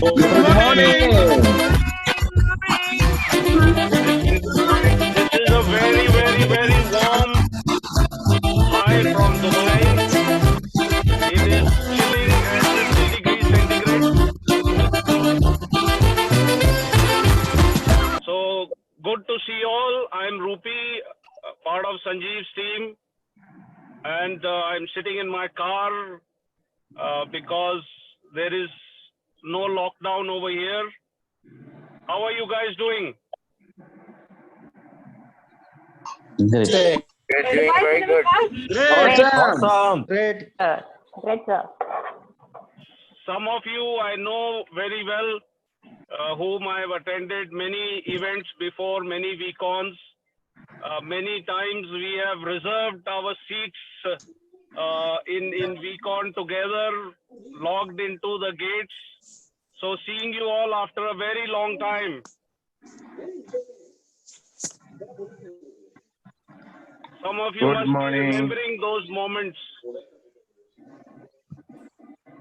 Good Good morning. morning. This is a very, very, very warm hi from Dubai. It is chilling at 50 degrees centigrade. So good to see you all. I'm Rupi, part of Sanjeev's team, and I'm sitting in my car because there is no lockdown over here. How are you guys doing? Great. We're doing very good. Great. Awesome. Awesome. Great. Great, sir. Some of you I know very well, whom I have attended many events before, many week-ons. Many times we have reserved our seats in week-on together, logged into the gates. So seeing you all after a very long time. Some of you Good must morning. be remembering those moments.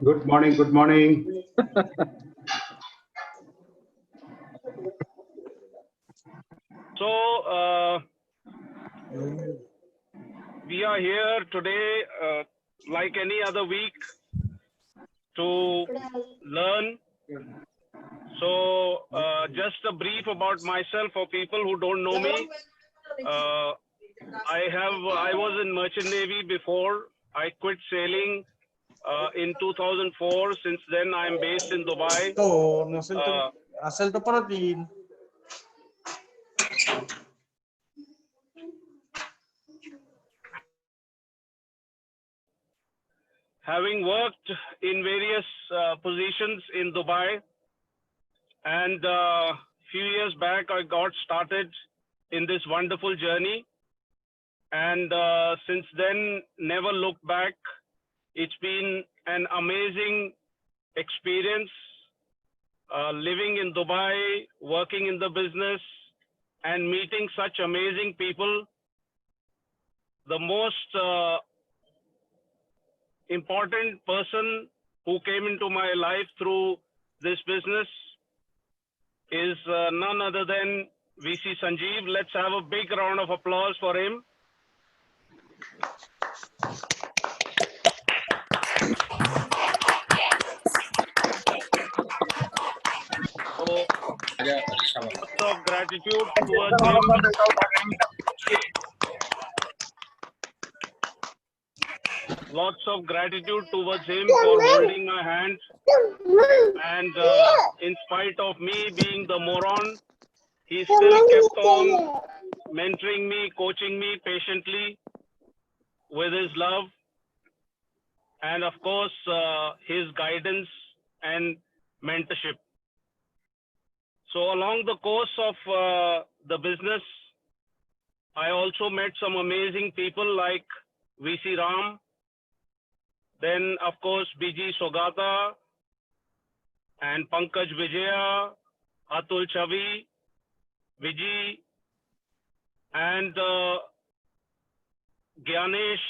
Good morning. Good morning. So we are here today, like any other week, to learn. So just a brief about myself for people who don't know me. I was in Merchant Navy before. I quit sailing in 2004. Since then, I'm based in Dubai. Asalto para din. Having worked in various positions in Dubai, and a few years back, I got started in this wonderful journey. And since then, never looked back. It's been an amazing experience living in Dubai, working in the business, and meeting such amazing people. The most important person who came into my life through this business is none other than VC Sanjeev. Let's have a big round of applause for him. So, lots of gratitude towards him. Lots of gratitude towards him for holding my hand. And in spite of me being the moron, he still kept on mentoring me, coaching me patiently with his love. And of course, his guidance and mentorship. So along the course of the business, I also met some amazing people like VC Ram, then of course BG Sogata and Pankaj Vijaya, Atul Chavi, Vijay, and Gyanesh,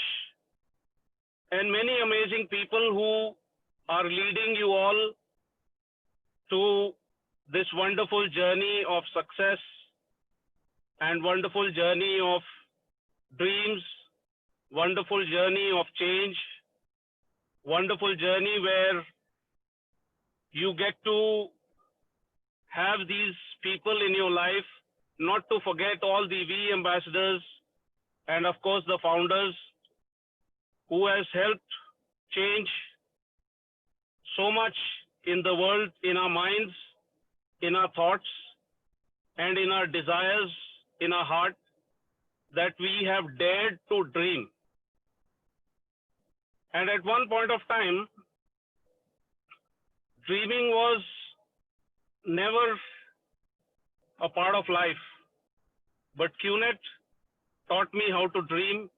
and many amazing people who are leading you all to this wonderful journey of success and wonderful journey of dreams, wonderful journey of change, wonderful journey where you get to have these people in your life, not to forget all the V ambassadors and of course the founders who has helped change so much in the world, in our minds, in our thoughts, and in our desires, in our heart, that we have dared to dream. And at one point of time, dreaming was never a part of life. But QNet taught me how to dream.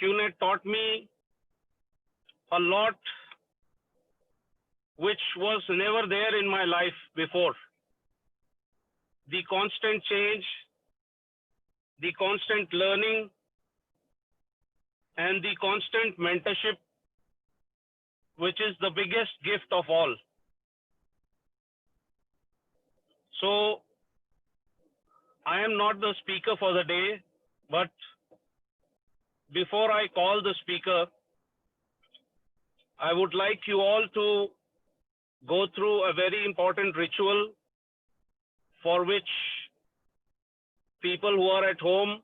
QNet taught me a lot which was never there in my life before. The constant change, the constant learning, and the constant mentorship, which is the biggest gift of all. So I am not the speaker for the day, but before I call the speaker, I would like you all to go through a very important ritual for which people who are at home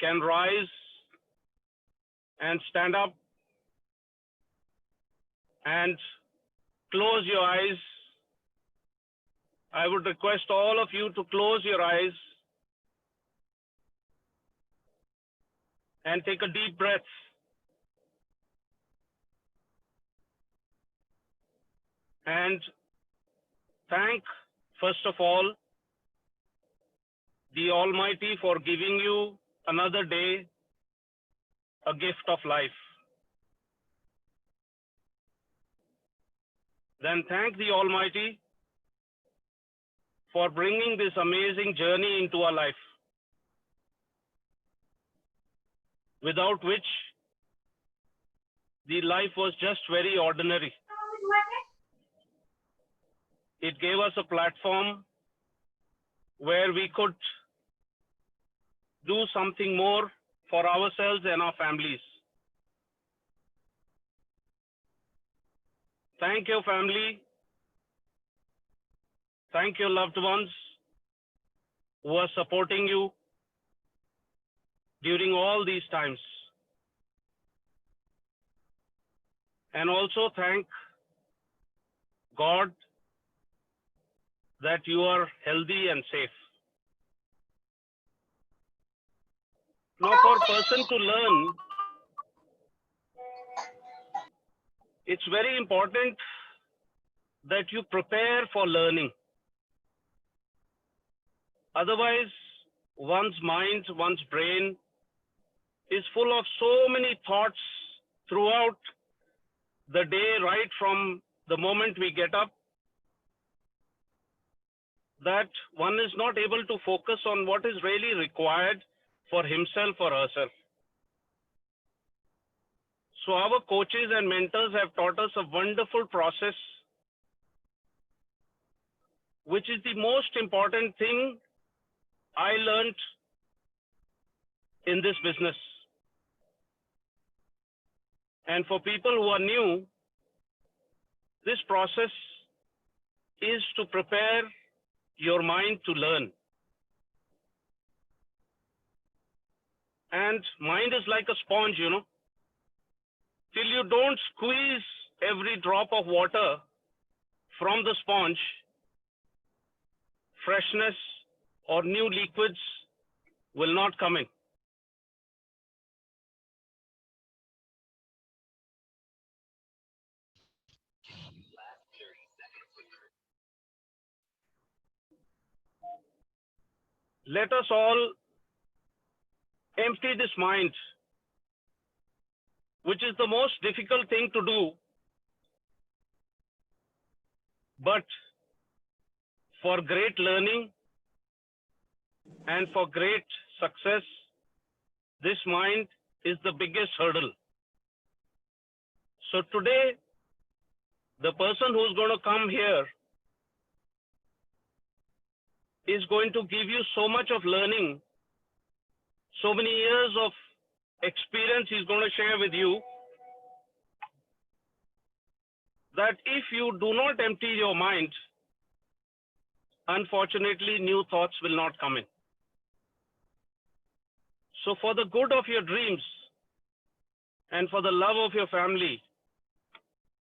can rise and stand up and close your eyes. I would request all of you to close your eyes and take a deep breath. And thank, first of all, the Almighty for giving you another day, a gift of life. Then thank the Almighty for bringing this amazing journey into our life, without which the life was just very ordinary. It gave us a platform where we could do something more for ourselves and our families. Thank your family. Thank your loved ones who are supporting you during all these times. And also thank God that you are healthy and safe. Now, for a person to learn, it's very important that you prepare for learning. Otherwise, one's mind, one's brain is full of so many thoughts throughout the day, right from the moment we get up, that one is not able to focus on what is really required for himself or herself. So our coaches and mentors have taught us a wonderful process, which is the most important thing I learned in this business. And for people who are new, this process is to prepare your mind to learn. And mind is like a sponge, you know. Till you don't squeeze every drop of water from the sponge, freshness or new liquids will not come in. Let us all empty this mind, which is the most difficult thing to do. But for great learning and for great success, this mind is the biggest hurdle. So today, the person who's going to come here is going to give you so much of learning, so many years of experience he's going to share with you, that if you do not empty your mind, unfortunately, new thoughts will not come in. So for the good of your dreams and for the love of your family,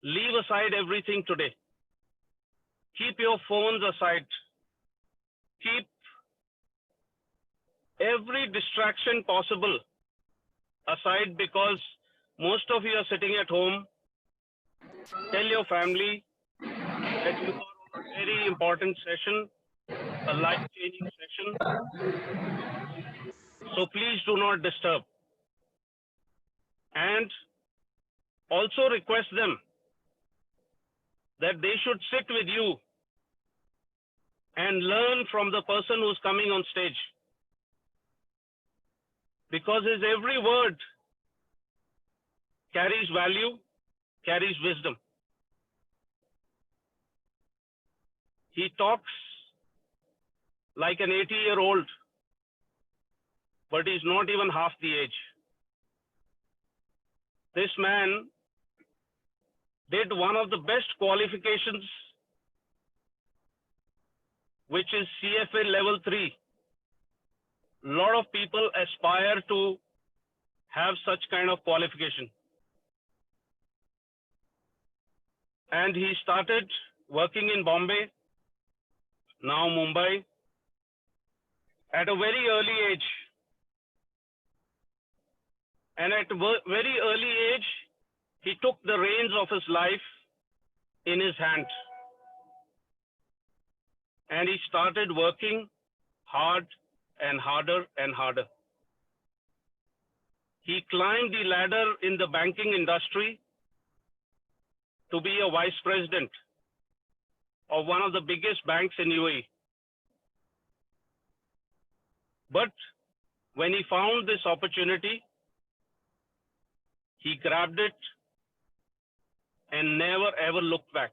leave aside everything today. Keep your phones aside. Keep every distraction possible aside, because most of you are sitting at home. Tell your family that you are on a very important session, a life-changing session. So please do not disturb. And also request them that they should sit with you and learn from the person who's coming on stage. Because his every word carries value, carries wisdom. He talks like an 80-year-old, but he's not even half the age. This man did one of the best qualifications, which is CFA level 3. A lot of people aspire to have such kind of qualification. And he started working in Bombay, now Mumbai, at a very early age. And at a very early age, he took the reins of his life in his hand. And he started working hard and harder and harder. He climbed the ladder in the banking industry to be a vice president of one of the biggest banks in UAE. But when he found this opportunity, he grabbed it and never ever looked back.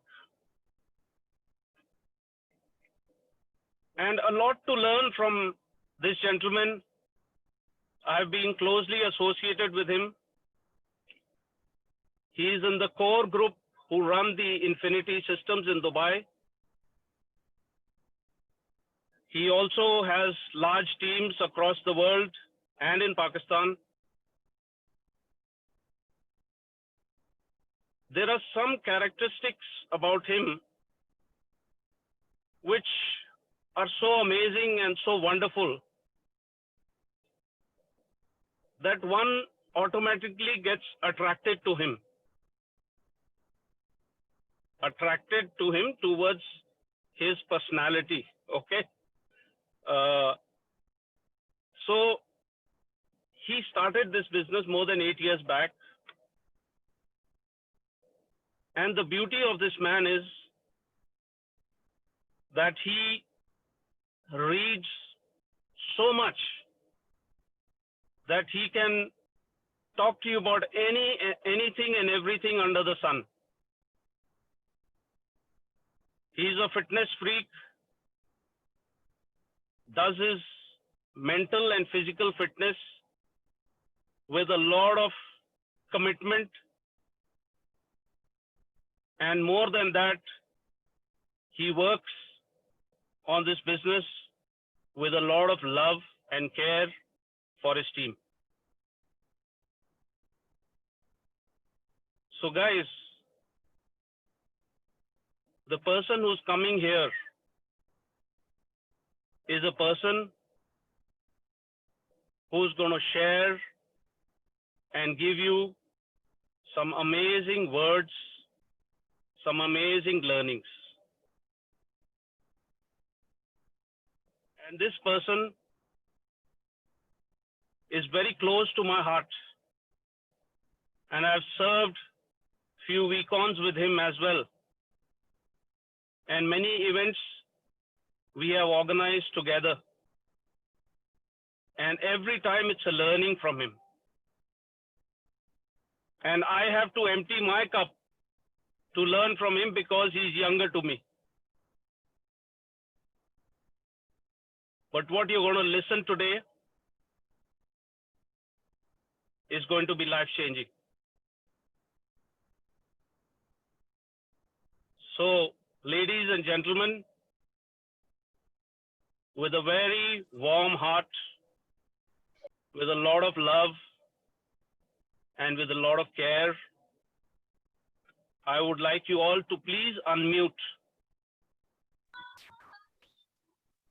And a lot to learn from this gentleman. I've been closely associated with him. He is in the core group who run the Infinity Systems in Dubai. He also has large teams across the world and in Pakistan. There are some characteristics about him which are so amazing and so wonderful that one automatically gets attracted to him towards his personality. Okay. So he started this business more than 8 years back. And the beauty of this man is that he reads so much that he can talk to you about anything and everything under the sun. He's a fitness freak, does his mental and physical fitness with a lot of commitment. And more than that, he works on this business with a lot of love and care for his team. So guys, the person who's coming here is a person who's going to share and give you some amazing words, some amazing learnings. And this person is very close to my heart. And I've served few weekends with him as well. And many events we have organized together. And every time it's a learning from him. And I have to empty my cup to learn from him because he's younger to me. But what you're going to listen today is going to be life-changing. So, ladies and gentlemen, with a very warm heart, with a lot of love, and with a lot of care, I would like you all to please unmute.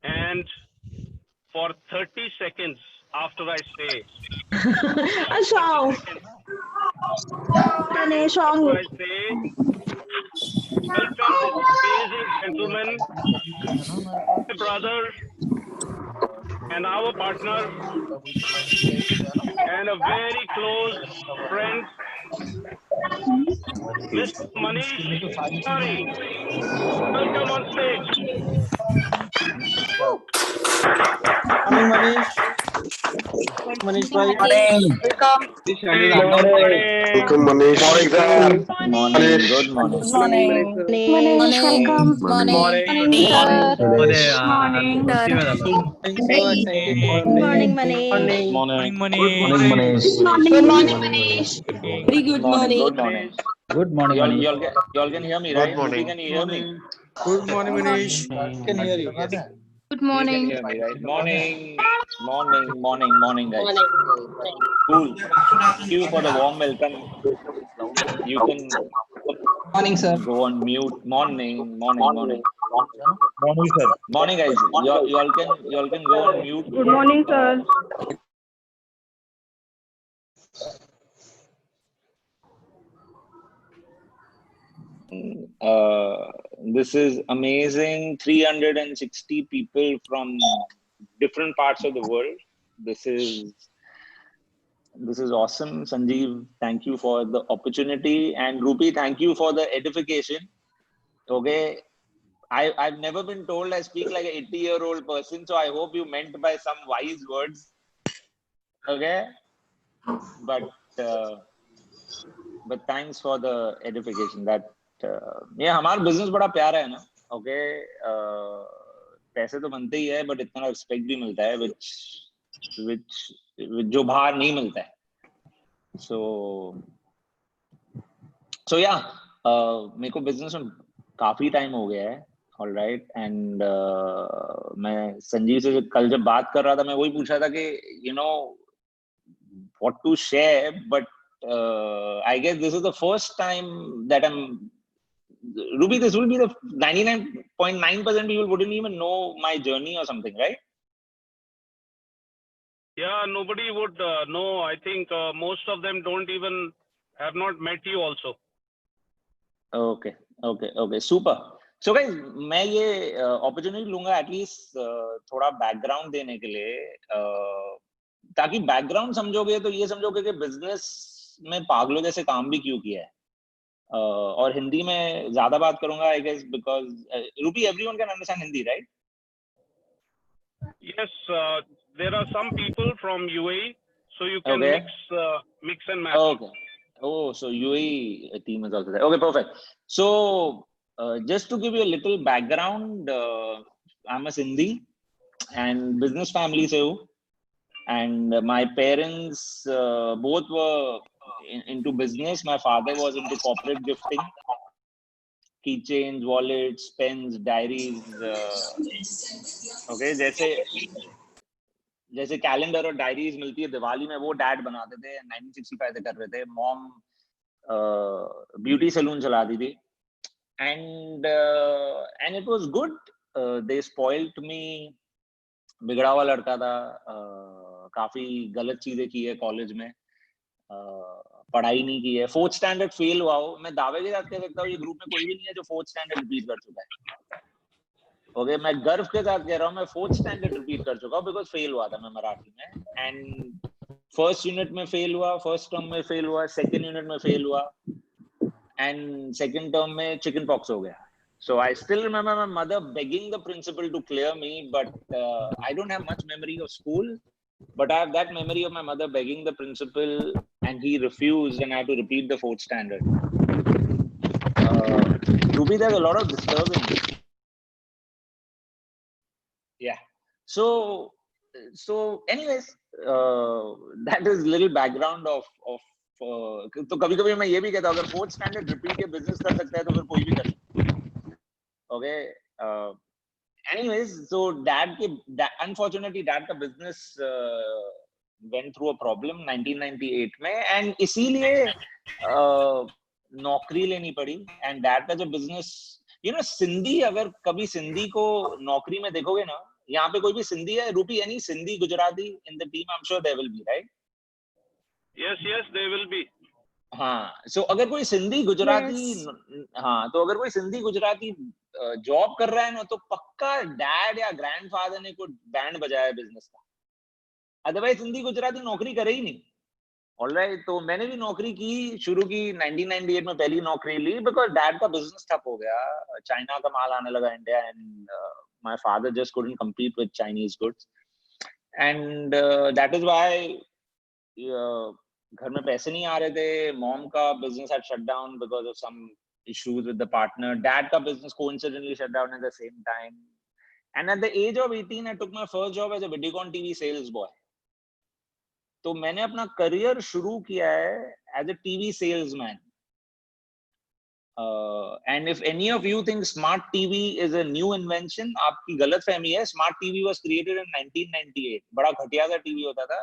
And for 30 seconds after I say, Anh Song. Anh nghe Song. after I say, welcome this amazing gentleman, my brother, and our partner, and a very close friend, Mr. Manish Sari. Welcome on stage. Morning, Manish. Manish bhai. Welcome. Welcome, Manish. Morning, sir. Morning. Good morning. Good morning. Manish, welcome. Morning, sir. Morning. Good morning, Manish. Morning. Morning. Morning, Manish. Good morning, Manish. Very good Morning. morning. Good morning. Good morning, Manish. Y'all can hear me, Good right? Ruby, morning. can you hear me? Good morning, Manish. Can hear you. Yes. Good You can morning. hear me, right? Morning, guys. Cool. Thank you for the warm welcome. You can Morning, sir. go on mute. Morning. Morning, sir. Morning, guys. Y'all can go on mute. Good morning, sir. This is amazing. 360 people from different parts of the world. This is awesome. Sanjeev, thank you for the opportunity. And Rupi, thank you for the edification. Okay. I've never been told I speak like an 80-year-old person, so I hope you meant by some wise words. Okay. But thanks for the edification. That ये हमारा business बड़ा प्यारा है ना. Okay. पैसे तो बनते ही है, but इतना respect भी मिलता है, which जो बाहर नहीं मिलता है. So yeah, मेरे को business में काफी time हो गया है. All right, and मैं संजीव से कल जब बात कर रहा था, मैं वही पूछ रहा था कि what to share, but I guess this is the first time that Ruby, this will be the 99.9% people wouldn't even know my journey or something, right? Yeah, nobody would know. I think most of them have not met you also. Okay, super. So guys, मैं ये opportunity लूँगा at least थोड़ा background देने के लिए, ताकि background समझोगे तो ये समझोगे कि business में पागलों जैसे काम भी क्यों किया है. और हिंदी में ज़्यादा बात करूँगा, I guess, because Ruby, everyone can understand Hindi, right? Yes, there are some people from UAE, so you can Okay. mix and match. Okay. Oh, so UAE team is also there. Okay, perfect. So just to give you a little background, I'm a Sindhi and business family se hu, and my parents both were into business. My father was into corporate gifting, keychains, wallets, pens, diaries. Okay, जैसे calendar और diaries मिलती है दिवाली में, वो dad बनाते थे. 1965 से कर रहे थे. मॉम ब्यूटी सैलून चलाती थी, and it was good. They spoiled me. बिगड़ा हुआ लड़का था, काफी गलत चीजें की है कॉलेज में, पढ़ाई नहीं की है. 4th स्टैंडर्ड फेल हुआ हो. मैं दावे के साथ कह सकता हूँ ये ग्रुप में कोई भी नहीं है जो 4th स्टैंडर्ड रिपीट कर चुका है. ओके, मैं गर्व के साथ कह रहा हूँ मैं 4th स्टैंडर्ड रिपीट कर चुका हूँ, बिकॉज फेल हुआ था मैं मराठी में. एंड फर्स्ट यूनिट में फेल हुआ, फर्स्ट टर्म में फेल हुआ, सेकंड यूनिट में फेल हुआ, एंड सेकंड टर्म में चिकन पॉक्स हो गया. So I still remember my mother begging the principal to clear me, but I don't have much memory of school, but I have that memory of my mother begging the principal, and he refused, and I had to repeat the 4th standard. Ruby, there's a lot of disturbance. Yeah. So anyways, that is little background of तो कभी-कभी मैं ये भी कहता हूँ अगर 4th standard repeat के business कर सकता है तो फिर कोई भी कर सकता है. Okay. Anyways, so unfortunately dad का business went through a problem 1998 में, and इसीलिए नौकरी लेनी पड़ी. and dad का जो business, सिंधी, अगर कभी सिंधी को नौकरी में देखोगे ना, यहाँ पे कोई भी सिंधी है, रूपी, any Sindhi Gujarati in the team, I'm sure there will be, right? Yes, they will be. हाँ, so अगर कोई सिंधी गुजराती, हाँ, तो अगर कोई सिंधी गुजराती जॉब कर रहा है ना, तो पक्का डैड या ग्रैंडफादर ने कोई बैंड बजाया बिजनेस का. अदरवाइज सिंधी गुजराती नौकरी करे ही नहीं. ऑलराइट, तो मैंने भी नौकरी की, शुरू की 1998 में, पहली नौकरी ली बिकॉज डैड का बिजनेस ठप हो गया. चाइना का माल आने लगा India, and my father just couldn't compete with Chinese goods, and that is why घर में पैसे नहीं आ रहे थे, मॉम का business had shut down because of some issues with the partner, dad का business coincidentally shut down at the same time, and at the age of 18 I took my first job as a Videocon TV sales boy. तो मैंने अपना career शुरू किया है as a TV salesman. And if any of you think smart TV is a new invention, आपकी गलत फहमी है. Smart TV was created in 1998. बड़ा घटिया सा टीवी होता था,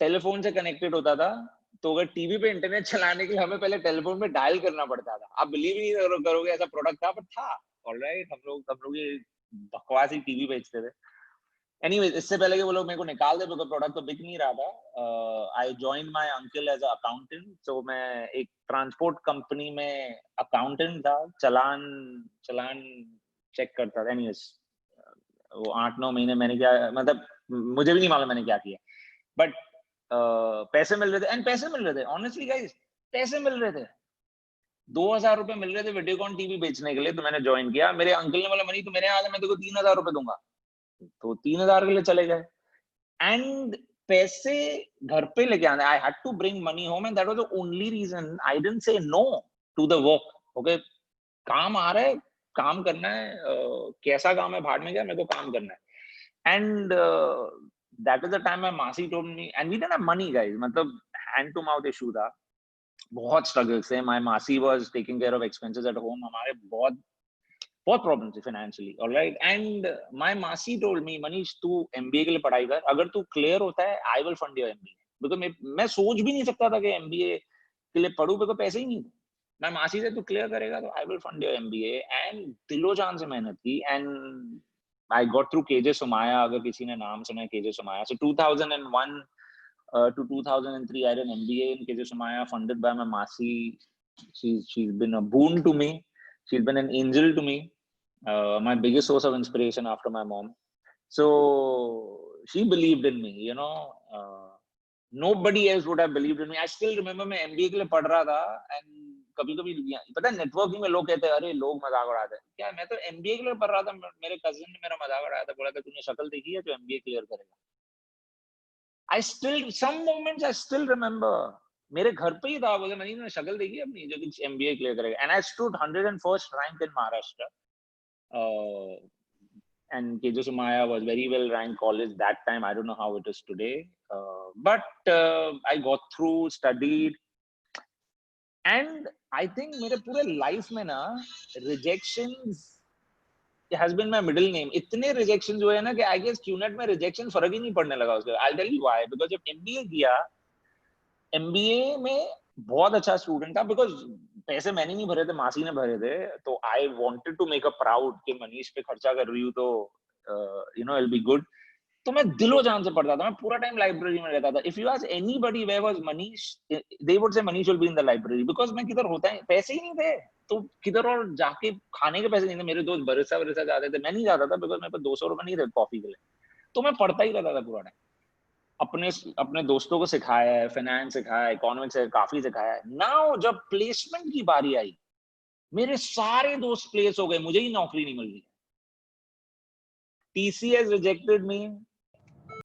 टेलीफोन से कनेक्टेड होता था. तो अगर टीवी पे इंटरनेट चलाने के लिए हमें पहले टेलीफोन पे डायल करना पड़ता था. आप बिलीव नहीं करोगे ऐसा प्रोडक्ट था, पर था. ऑलराइट, हम लोग ये बकवास ही टीवी बेचते थे. Anyways, इससे पहले कि वो लोग मेरे को निकाल दे बिकॉज़ प्रोडक्ट तो बिक नहीं रहा था, I joined my uncle as a accountant. So मैं एक ट्रांसपोर्ट कंपनी में अकाउंटेंट था, चलान चेक करता था. एनीवेज, वो 8-9 महीने मैंने क्या, मतलब मुझे भी नहीं मालूम मैंने क्या किया, बट पैसे मिल रहे थे. एंड पैसे मिल रहे थे, ऑनेस्टली गाइस, पैसे मिल रहे थे. 2000 रुपए मिल रहे थे वीडियोकॉन टीवी बेचने के लिए. तो मैंने ज्वाइन किया. मेरे अंकल ने बोला, मनी तू मेरे यहाँ आ, मैं तेरे को 3000 रुपए दूंगा. तो 3000 के लिए चले गए. एंड पैसे घर पे लेके आने, I had to bring money home, and that was the only reason I didn't say no to the work. Okay, काम आ रहा है, काम करना है, कैसा काम है भाड़ में गया, मेरे को काम करना है. And that is the time my मासी told me, and we didn't have money guys, मतलब हैंड टू माउथ इशू था, बहुत स्ट्रगल से. माय मासी was taking care of expenses at home. हमारे बहुत प्रॉब्लम थी फाइनेंशियली. ऑलराइट, एंड माय मासी टोल्ड मी, मनीष तू एमबीए के लिए पढ़ाई कर, अगर तू क्लियर होता है आई will fund your MBA. Because मैं सोच भी नहीं सकता था कि एमबीए के लिए पढ़ूं, बिकॉज पैसे ही नहीं थे. मैं मासी से, तू क्लियर करेगा तो I will fund your MBA. And दिलो जान से मेहनत की, and I got through KJ Somaiya. अगर किसी ने नाम सुना है KJ Somaiya, so 2001 to 2003 I did an MBA in KJ Somaya, funded by my Masi. She's been a boon to me. She's been an angel to me. My biggest source of inspiration after my mom. So she believed in me, you know. Nobody else would have believed in me. I still remember मैं MBA के लिए पढ़ रहा था, and कभी-कभी पता है networking में लोग कहते हैं अरे लोग मजाक उड़ाते हैं. क्या, मैं तो MBA के लिए पढ़ रहा था, मेरे कजिन ने मेरा मजाक उड़ाया था, बोला था तूने शक्ल देखी है जो MBA क्लियर करेगा. some moments I still remember. मेरे घर पे ही था, बोले मनीष ने शक्ल देखी अपनी जो कुछ MBA क्लियर करेगा. And I stood 101st rank in Maharashtra. And KJ Somaya was very well ranked college that time. I don't know how it is today. But I got through, studied. And I think मेरे पूरे life में ना rejections has been my middle name. इतने rejections हुए हैं ना कि I guess QNET में rejection फर्क ही नहीं पड़ने लगा उसके. I'll tell you why. Because जब MBA किया, MBA में बहुत अच्छा स्टूडेंट था, because पैसे मैंने नहीं भरे थे, मासी ने भरे थे. तो I wanted to make a proud कि मनीष पे खर्चा कर रही हूँ तो you know it'll be good. तो मैं दिलो जान से पढ़ता था, मैं पूरा टाइम लाइब्रेरी में रहता था. If you ask anybody where was Manish, they would say Manish will be in the library, because मैं किधर होता है, पैसे ही नहीं थे तो किधर और जाके खाने के पैसे नहीं थे. मेरे दोस्त बरसा जाते थे, मैं नहीं जाता था बिकॉज मेरे पास 200 रुपए नहीं थे कॉफी के लिए. तो मैं पढ़ता ही रहता था पूरा टाइम. अपने दोस्तों को सिखाया है, फाइनेंस सिखाया है, इकोनॉमिक्स से काफी सिखाया है. नाउ जब प्लेसमेंट की बारी आई, मेरे सारे दोस्त प्लेस हो गए, मुझे ही नौकरी नहीं मिल रही. TCS rejected me,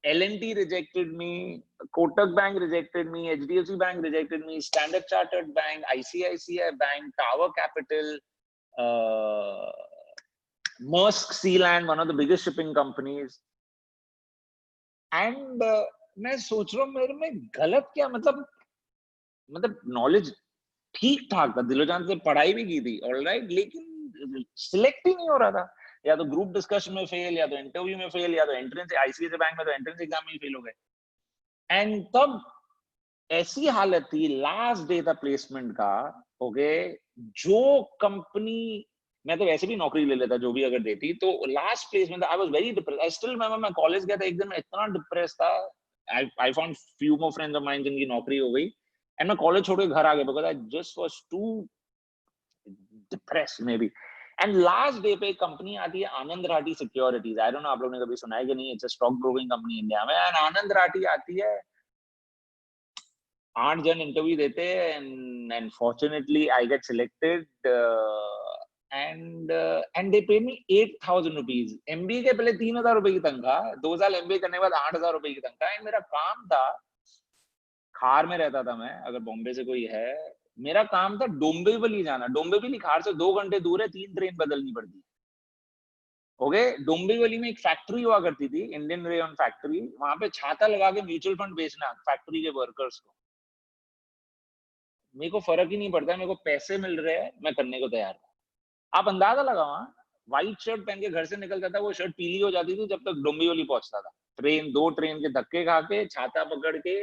L&T rejected me, Kotak Bank rejected me, HDFC Bank rejected me, Standard Chartered Bank, ICICI Bank, Tower Capital, Maersk Sealand, one of the biggest shipping companies. And मैं सोच रहा हूँ मेरे में गलत क्या, मतलब नॉलेज ठीक ठाक था, दिलोजान से पढ़ाई भी की थी, ऑलराइट, लेकिन सिलेक्ट ही नहीं हो रहा था. या तो ग्रुप डिस्कशन में फेल, या तो इंटरव्यू में फेल, या तो एंट्रेंस, आईसीआईसीआई बैंक में तो एंट्रेंस एग्जाम में फेल हो गए. एंड तब ऐसी हालत थी, लास्ट डे था प्लेसमेंट का. ओके, जो कंपनी, मैं तो वैसे भी नौकरी ले लेता जो भी अगर देती, तो लास्ट प्लेसमेंट था. I was very depressed. I still remember, मैं कॉलेज गया था एक दिन, मैं इतना डिप्रेस था. I found few more friends of mine जिनकी नौकरी हो गई, एंड मैं कॉलेज छोड़ के घर आ गया because I just was too depressed maybe. And last day पे एक कंपनी आती है, Anand Rathi securities. I don't know आप लोगों ने कभी सुना है कि नहीं. It's a stock broking company India में. एंड आनंद राठी आती है, 8 जन इंटरव्यू देते हैं, and fortunately I get selected. And they pay me 8,000 rupees. MBA के पहले 3,000 रुपए की तनख्वाह, 2 साल एमबीए करने के बाद 8,000 रुपए की तनख्वाह. एंड मेरा काम था खार में रहता था मैं, अगर बॉम्बे से कोई है, मेरा काम था डोंबिवली जाना। डोंबिवली खार से 2 घंटे दूर है, 3 ट्रेन बदलनी पड़ती है। ओके, डोंबिवली में एक फैक्ट्री हुआ करती थी, इंडियन रेयन फैक्ट्री। वहां पे छाता लगा के म्यूचुअल फंड बेचना फैक्ट्री के वर्कर्स को। मेरे को फर्क ही नहीं पड़ता, मेरे को पैसे मिल रहे हैं, मैं करने को तैयार हूँ। आप अंदाजा लगाओ, व्हाइट शर्ट पहन के घर से निकलता था, वो शर्ट पीली हो जाती थी जब तक डोंबिवली पहुंचता था। ट्रेन, 2 ट्रेन के धक्के खा के, छाता पकड़ के,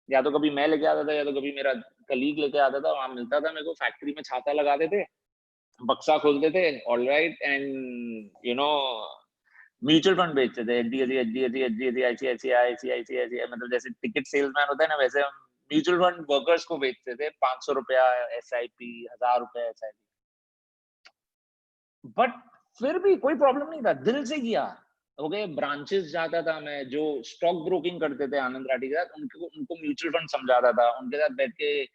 या तो कभी मैं लेके आता था या तो कभी मेरा कलीग लेके आता था। वहां मिलता था मेरे को, फैक्ट्री में छाता लगाते थे, बक्सा खोलते थे, alright, and you no mutual fund बेचते थे। एचडीएफसी, आईसीआईसीआई, मतलब जैसे टिकट सेल्समैन होता है ना, वैसे हम म्यूचुअल फंड वर्कर्स को बेचते थे। 500 रुपया एसआईपी, 1000 रुपया एसआईपी। बट फिर भी कोई प्रॉब्लम नहीं था, दिल से किया। ओके, ब्रांचेस जाता था मैं, जो स्टॉक ब्रोकिंग करते थे आनंद राठी के साथ, उनको म्यूचुअल फंड समझाता था, उनके साथ बैठ के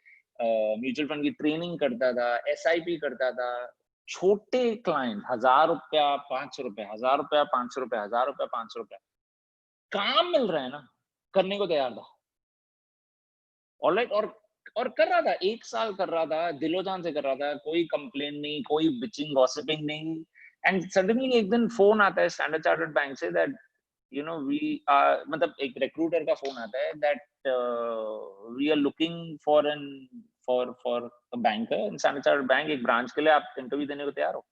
म्यूचुअल फंड की ट्रेनिंग करता था, एसआईपी करता था। छोटे क्लाइंट, 1000 रुपया, 500 रुपया, 1000 रुपया, 500 रुपया, 1000 रुपया, 500 रुपया, काम मिल रहा है ना, करने को तैयार था। ऑलराइट, और कर रहा था, 1 साल कर रहा था, दिलोजान से कर रहा था, कोई कंप्लेन नहीं, कोई बिचिंग गॉसिपिंग नहीं। एंड सडनली एक दिन फोन आता है स्टैंडर्ड चार्टर्ड बैंक से, that you know we are, मतलब एक रिक्रूटर का फोन आता है, that we are looking for a banker in Standard Chartered Bank, एक ब्रांच के लिए आप इंटरव्यू देने को तैयार हो?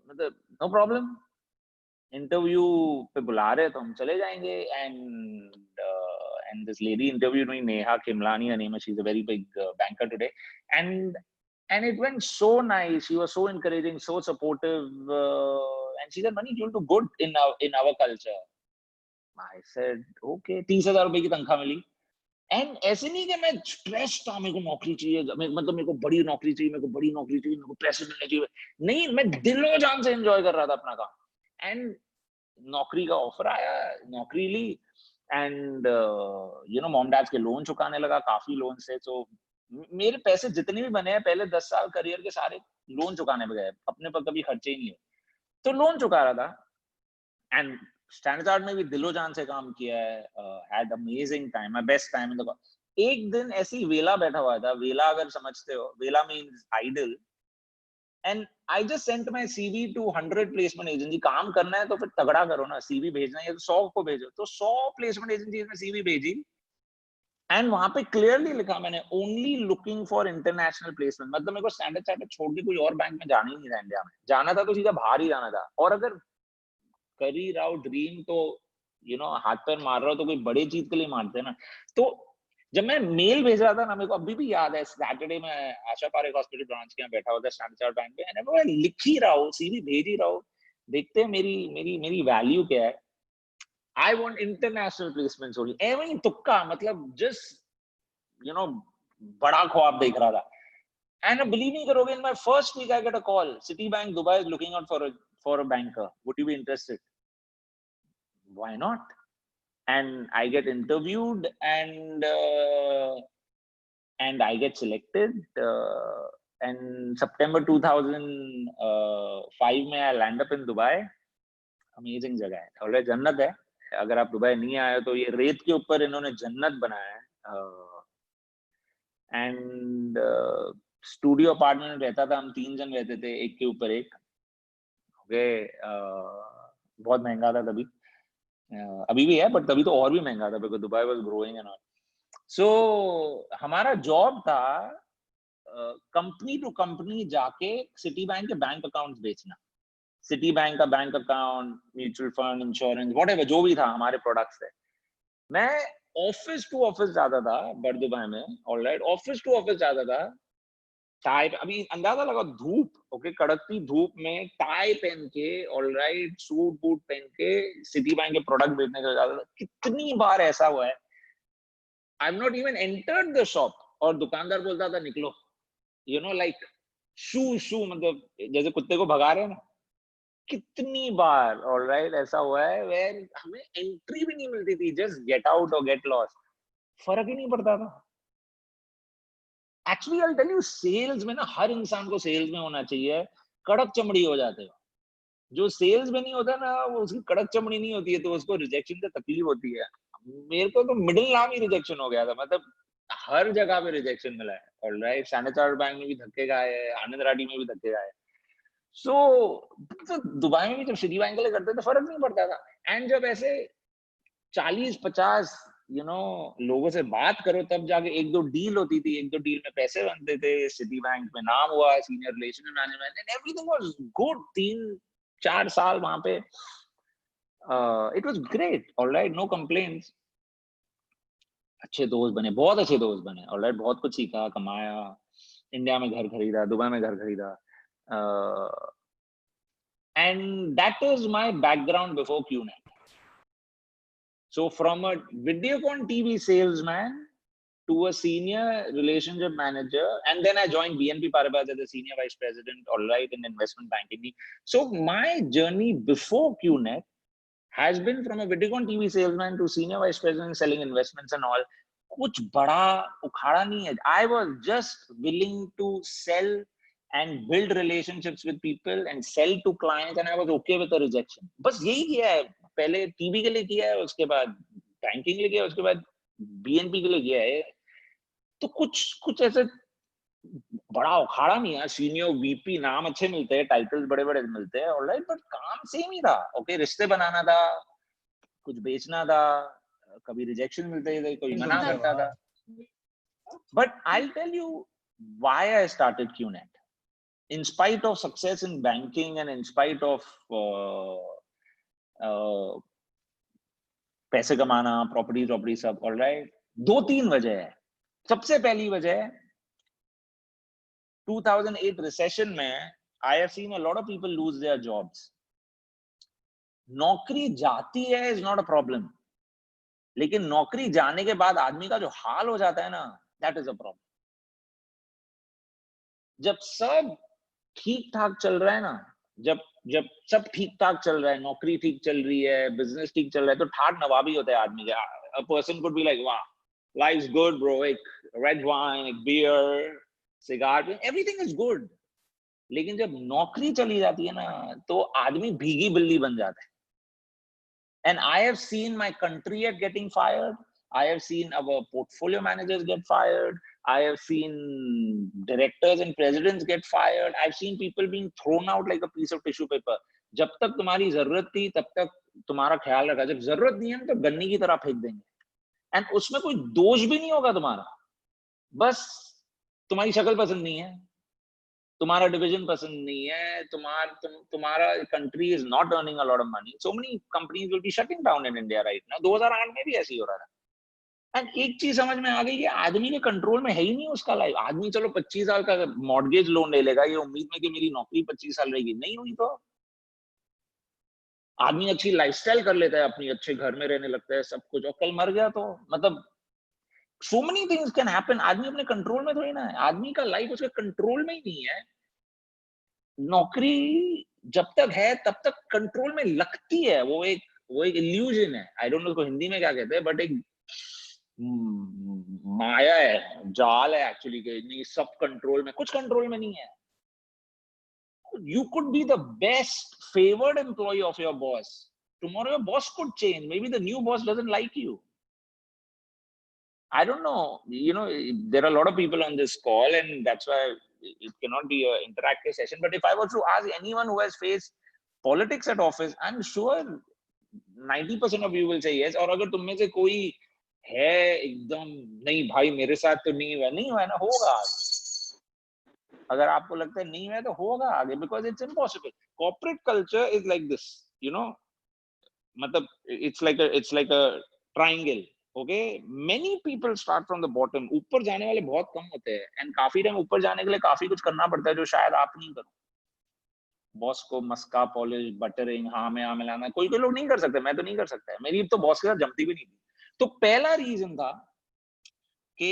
मतलब नो प्रॉब्लम, इंटरव्यू पे बुला रहे तो हम चले जाएंगे। And this lady interviewed me, Neha Kimlani, her name is, she's a very big banker today, and it went so nice. She was so encouraging, so supportive, and she said, Mani, you'll do good in our culture. I said, okay. 30,000 रुपए की तनख्वाह मिली। And ऐसे नहीं कि मैं stress था, मेरे को नौकरी चाहिए, मतलब मेरे को बड़ी नौकरी चाहिए, मेरे को बड़ी नौकरी चाहिए, मेरे को पैसे मिलने चाहिए। नहीं, मैं दिलो जान से एंजॉय कर रहा था अपना काम। एंड नौकरी का ऑफर आया, नौकरी ली, and you know mom dad के लोन चुकाने लगा, काफी लोन से। तो मेरे पैसे जितने भी बने हैं पहले 10 साल करियर के, सारे लोन चुकाने में गए, अपने पर कभी खर्चे ही नहीं है। तो लोन चुका रहा था, एंड स्टैंडर्ड चार्ट में भी दिलो जान से काम किया है, had amazing time, my best time in the. एक दिन ऐसे ही वेला बैठा हुआ था, वेला अगर समझते हो, वेला means idle, and I just sent my CV to 100 placement agency. काम करना है तो फिर तगड़ा करो ना, सीवी भेजना है तो 100 को भेजो। तो 100 प्लेसमेंट एजेंसी में सीवी भेजी, एंड वहां पे क्लियरली लिखा मैंने, only looking for international placement. मतलब मेरे को स्टैंडर्ड चार्टर्ड छोड़ के कोई और बैंक में जाना ही नहीं था इंडिया में। जाना था तो सीधा बाहर ही जाना था, और अगर कर ही रहा हो ड्रीम, तो यू नो हाथ पैर मार रहा हो तो कोई बड़े चीज के लिए मारते हैं ना। तो जब मैं मेल भेज रहा था ना, मेरे को अभी भी याद है, सैटरडे में आशा पारेख हॉस्पिटल ब्रांच के यहाँ बैठा हुआ था स्टैंडर्ड चार्टर्ड बैंक पे, एंड मैं लिख ही रहा हूँ, सीवी भेज ही रहा हूँ, देखते हैं मेरी वैल्यू क्या है। I want international placements only, एवं ही तुक्का, मतलब जस्ट यू नो बड़ा ख्वाब देख रहा था। And believe me, करोगे, in my first week I get a call, Citibank Dubai is looking out for a banker, would you be interested? Why not? And I get interviewed, and I get selected, and September 2005 में I land up in Dubai. Amazing जगह है, थोड़ा जन्नत है। अगर आप Dubai नहीं आए तो ये रेत के ऊपर इन्होंने जन्नत बनाया है। एंड स्टूडियो अपार्टमेंट रहता था, हम 3 जन रहते थे, एक के ऊपर एक। ओके, बहुत महंगा था तभी, अभी भी है, बट तभी तो और भी महंगा था, because Dubai was growing and all. So हमारा जॉब था कंपनी टू कंपनी जाके सिटी बैंक के बैंक अकाउंट्स बेचना। सिटी बैंक का bank account, mutual fund, insurance, whatever जो भी था हमारे प्रोडक्ट्स थे। मैं ऑफिस टू ऑफिस जाता था बर्दुबई में, ऑलराइट, ऑफिस टू ऑफिस जाता था, टाई, अभी अंदाजा लगा, धूप, ओके, कड़कती धूप में टाई पहन के, ऑलराइट, सूट बूट पहन के सिटी बैंक के प्रोडक्ट बेचने के लिए जाता था। कितनी बार ऐसा हुआ है, I am not even entered the shop, और दुकानदार बोलता था निकलो, यू नो लाइक शू, मतलब जैसे कुत्ते को भगा रहे हैं ना। कितनी बार, ऑलराइट, ऐसा हुआ है वेयर हमें एंट्री भी नहीं मिलती थी, जस्ट गेट आउट और गेट लॉस्ट, फर्क ही नहीं पड़ता था। Actually I tell you, sales में ना, हर इंसान को सेल्स में होना चाहिए, कड़क चमड़ी हो जाते हो। जो सेल्स में नहीं होता ना, वो उसकी कड़क चमड़ी नहीं होती है, तो उसको रिजेक्शन की तकलीफ होती है। मेरे को तो मिडिल नाम ही रिजेक्शन हो गया था, मतलब हर जगह पे रिजेक्शन मिला है। ऑलराइट, स्टैंडर्ड चार्टर्ड बैंक में भी धक्के खाए हैं, आनंद राठी में भी धक्के खाए। सो तो दुबई में भी जब सिटी बैंक के लिए करते थे फर्क नहीं पड़ता था। एंड जब ऐसे 40-50 लोगों से बात करो तब जाके एक दो डील होती थी, एक दो डील में पैसे बनते थे, सिटी बैंक में नाम हुआ, senior relation management, and everything was good. 3-4 साल वहां पे it was great. Alright, no complaints. अच्छे दोस्त बने, बहुत अच्छे दोस्त बने। ऑलराइट, बहुत कुछ सीखा, कमाया, इंडिया में घर खरीदा, दुबई में घर खरीदा। And that is my background before QNet. So from a Videocon TV salesman to a senior relationship manager, and then I joined BNP Paribas as a senior vice president, all right, in investment banking. So my journey before QNet has been from a Videocon TV salesman to senior vice president selling investments and all. कुछ बड़ा उखाड़ा नहीं है. I was just willing to sell and build relationships with people and sell to clients, and I was okay with the rejection. बस यही किया है. पहले टीवी के लिए किया है, उसके बाद बैंकिंग के लिए किया, उसके बाद बीएनपी के लिए किया है. तो कुछ ऐसे बड़ा उखाड़ा नहीं है. सीनियर वीपी नाम अच्छे मिलते हैं, टाइटल्स बड़े बड़े मिलते हैं, ऑलराइट, बट काम सेम ही था. ओके, रिश्ते बनाना था, कुछ बेचना था, कभी रिजेक्शन मिलते थे, कोई मना करता था. But I tell you why I started QNet. In spite of success in banking and in spite of पैसे कमाना, प्रॉपर्टी सब, ऑलराइट, 2-3 वजह है. सबसे पहली वजह 2008 रिसेशन में I have seen a lot of people lose their jobs. नौकरी जाती है is not a problem, लेकिन नौकरी जाने के बाद आदमी का जो हाल हो जाता है ना, that is a problem. जब सब ठीक ठाक चल रहा है ना, जब सब ठीक ठाक चल रहा है, नौकरी ठीक चल रही है, बिजनेस ठीक चल रहा है, तो ठाट नवाबी होता है आदमी का. A person could be like, वाह, लाइफ इज गुड ब्रो, एक रेड वाइन, एक beer, cigar, everything is good. लेकिन जब नौकरी चली जाती है ना, तो आदमी भीगी बिल्ली बन जाता है. And I have seen my country at getting fired. I have seen our portfolio managers get fired. I have seen directors and presidents get fired. I've seen people being thrown out like a piece of tissue paper. जब तक तुम्हारी जरूरत थी तब तक तुम्हारा ख्याल रखा, जब जरूरत नहीं है तो गन्नी की तरह फेंक देंगे. एंड उसमें कोई दोष भी नहीं होगा तुम्हारा, बस तुम्हारी शक्ल पसंद नहीं है, तुम्हारा डिवीजन पसंद नहीं है, तुम्हारा country is not earning a lot of money. So many companies will be shutting down in India right now. 2008 में भी ऐसे ही हो रहा था. एंड एक चीज समझ में आ गई कि आदमी के कंट्रोल में है ही नहीं उसका लाइफ. आदमी चलो 25 साल का मॉर्गेज लोन ले लेगा ये उम्मीद में कि मेरी नौकरी 25 साल रहेगी. नहीं हुई तो आदमी अच्छी लाइफस्टाइल कर लेता है अपनी, अच्छे घर में रहने लगता है, सब कुछ, और कल मर गया तो मतलब so many things can happen. आदमी अपने कंट्रोल में थोड़ी ना है. आदमी का लाइफ उसके कंट्रोल में ही नहीं है. नौकरी जब तक है तब तक कंट्रोल में लगती है. वो एक इल्यूजन है. आई डोंट नो उसको हिंदी में क्या कहते हैं, बट एक माया है, जाल है एक्चुअली, के नहीं सब कंट्रोल में, कुछ कंट्रोल में नहीं है. You could be the best favored employee of your boss. Tomorrow your boss could change. Maybe the new boss doesn't like you. I don't know. There are a lot of people on this call, and that's why it cannot be an interactive session. But if I were to ask anyone who has faced politics at office, I'm sure 90% of you will say yes. और अगर तुम में से कोई है एकदम नहीं भाई मेरे साथ तो नहीं हुआ ना, होगा. अगर आपको लगता है नहीं है तो होगा आगे, because it's impossible. Corporate culture is like this, मतलब it's like a triangle. Okay, many people start from the bottom. ऊपर जाने वाले बहुत कम होते हैं, एंड काफी टाइम ऊपर जाने के लिए काफी कुछ करना पड़ता है जो शायद आप नहीं करो. बॉस को मस्का पॉलिश, बटरिंग, हाँ में मिलाना, कोई लोग नहीं कर सकते. मैं तो नहीं कर सकता. मेरी तो बॉस के साथ जमती भी नहीं थी. तो पहला रीजन था कि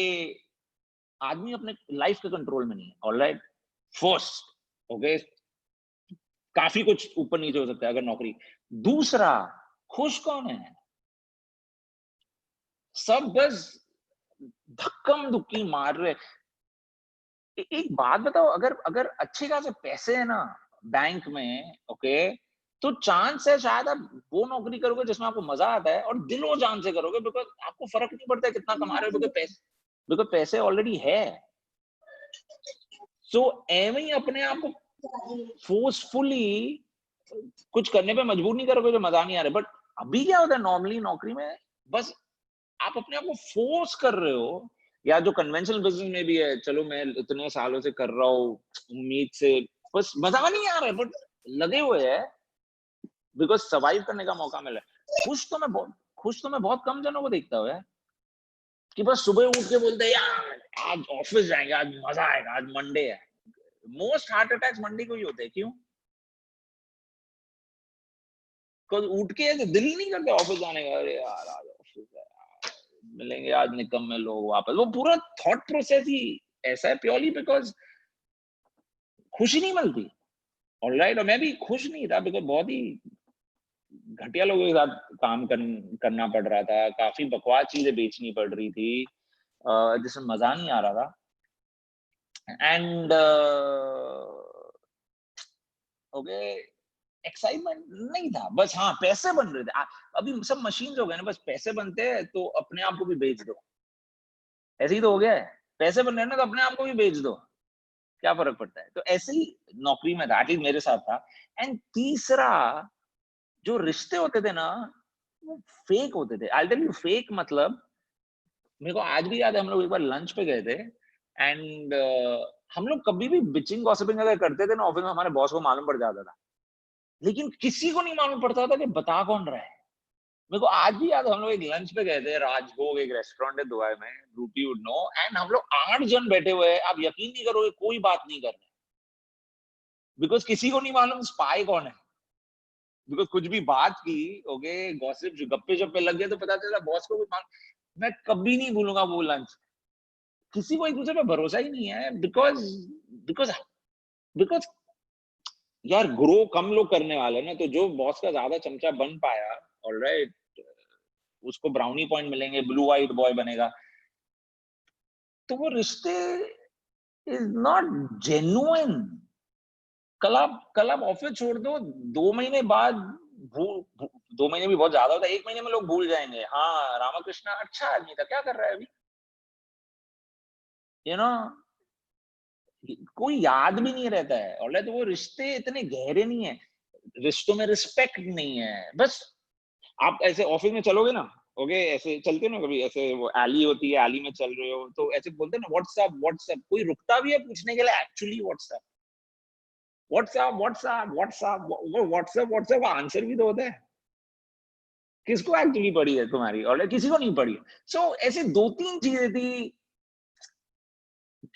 आदमी अपने लाइफ के कंट्रोल में नहीं है. ऑलराइट, फर्स्ट, ओके, काफी कुछ ऊपर नीचे हो सकता है अगर नौकरी. दूसरा, खुश कौन है? सब बस धक्कम धुक्की मार रहे. एक बात बताओ, अगर अच्छे खासे पैसे है ना बैंक में, ओके, तो चांस है शायद आप वो नौकरी करोगे जिसमें आपको मजा आता है और दिलो जान से करोगे, बिकॉज आपको फर्क नहीं पड़ता है कितना कमा रहे हो, बिकॉज पैसे ऑलरेडी है। सो एवं ही अपने आप को फोर्सफुली कुछ करने पे मजबूर नहीं करोगे जो मजा नहीं आ रहा। बट अभी क्या होता है नॉर्मली नौकरी में, बस आप अपने आप को फोर्स कर रहे हो, या जो कन्वेंशनल बिजनेस में भी है, चलो मैं इतने सालों से कर रहा हूँ उम्मीद से, बस मजा नहीं आ रहा है बट लगे हुए हैं बिकॉज सर्वाइव करने का मौका मिला है। खुश तो मैं बहुत कम जनों को देखता हूँ यार, कि बस सुबह उठ के बोलते हैं यार आज ऑफिस जाएंगे, आज मजा आएगा, आज मंडे है। मोस्ट हार्ट अटैक्स मंडे को ही होते हैं। क्यों? उठ के दिल ही नहीं करते ऑफिस जाने का, अरे यार आज ऑफिस है, मिलेंगे आज निकम्मे लोग वापस। वो पूरा थॉट प्रोसेस ही ऐसा है प्योरली बिकॉज खुशी नहीं मिलती। ऑलराइट, और मैं भी खुश नहीं था बिकॉज बहुत ही घटिया लोगों के साथ काम करना पड़ रहा था, काफी बकवास चीजें बेचनी पड़ रही थी जिसमें मजा नहीं आ रहा था। एंड ओके, एक्साइटमेंट नहीं था, बस हाँ पैसे बन रहे थे। अभी सब मशीन हो गए ना, बस पैसे बनते हैं तो अपने आप को भी बेच दो, ऐसे ही तो हो गया है। पैसे बन रहे हैं ना तो अपने आप को भी बेच दो, क्या फर्क पड़ता है। तो ऐसे ही नौकरी में था, एटलीस्ट मेरे साथ था। एंड तीसरा, जो रिश्ते होते थे ना वो फेक होते थे। आई टेल यू फेक मतलब, मेरे को आज भी याद है, हम लोग एक बार लंच पे गए थे एंड हम लोग कभी भी बिचिंग गॉसिपिंग अगर करते थे ना ऑफिस में, हमारे बॉस को मालूम पड़ जाता था, लेकिन किसी को नहीं मालूम पड़ता था कि बता कौन रहा है। मेरे को आज भी याद है, हम लोग एक लंच पे गए थे, राजभोग एक रेस्टोरेंट है दुबई में, रूपी वुड नो, एंड हम लोग 8 जन बैठे हुए हैं। आप यकीन नहीं करोगे, कोई बात नहीं कर रहे बिकॉज किसी को नहीं मालूम स्पाई कौन है। बिकॉज कुछ भी बात की, ओके, गॉसिप गप्पे शप्पे लग गए तो पता चला बॉस को कुछ मालूम। मैं कभी नहीं भूलूंगा वो लंच। किसी को एक दूसरे पे भरोसा ही नहीं है बिकॉज बिकॉज बिकॉज यार ग्रो कम लोग करने वाले ना, तो जो बॉस का ज्यादा चमचा बन पाया, ऑलराइट, उसको ब्राउनी पॉइंट मिलेंगे, ब्लू व्हाइट बॉय बनेगा। तो वो रिश्ते इज नॉट जेन्युइन। कल आप ऑफिस छोड़ दो, 2 महीने बाद भूल 2 महीने भी बहुत ज्यादा होता है, 1 महीने में लोग भूल जाएंगे, हाँ रामाकृष्णा अच्छा आदमी था, क्या कर रहा है अभी, यू नो, कोई याद भी नहीं रहता है। और तो वो रिश्ते इतने गहरे नहीं है, रिश्तों में रिस्पेक्ट नहीं है। बस आप ऐसे ऑफिस में चलोगे ना, ओके, ऐसे चलते ना, कभी ऐसे वो एली होती है, एली में चल रहे हो तो ऐसे बोलते हैं ना व्हाट्सएप व्हाट्सएप, कोई रुकता भी है पूछने के लिए actually WhatsApp WhatsApp WhatsApp WhatsApp, वो व्हाट्सएप व्हाट्सएप का आंसर भी तो होता है। किसको एक्चुअली पड़ी है तुम्हारी, और किसी को नहीं पड़ी। सो ऐसे 2-3 चीजें थी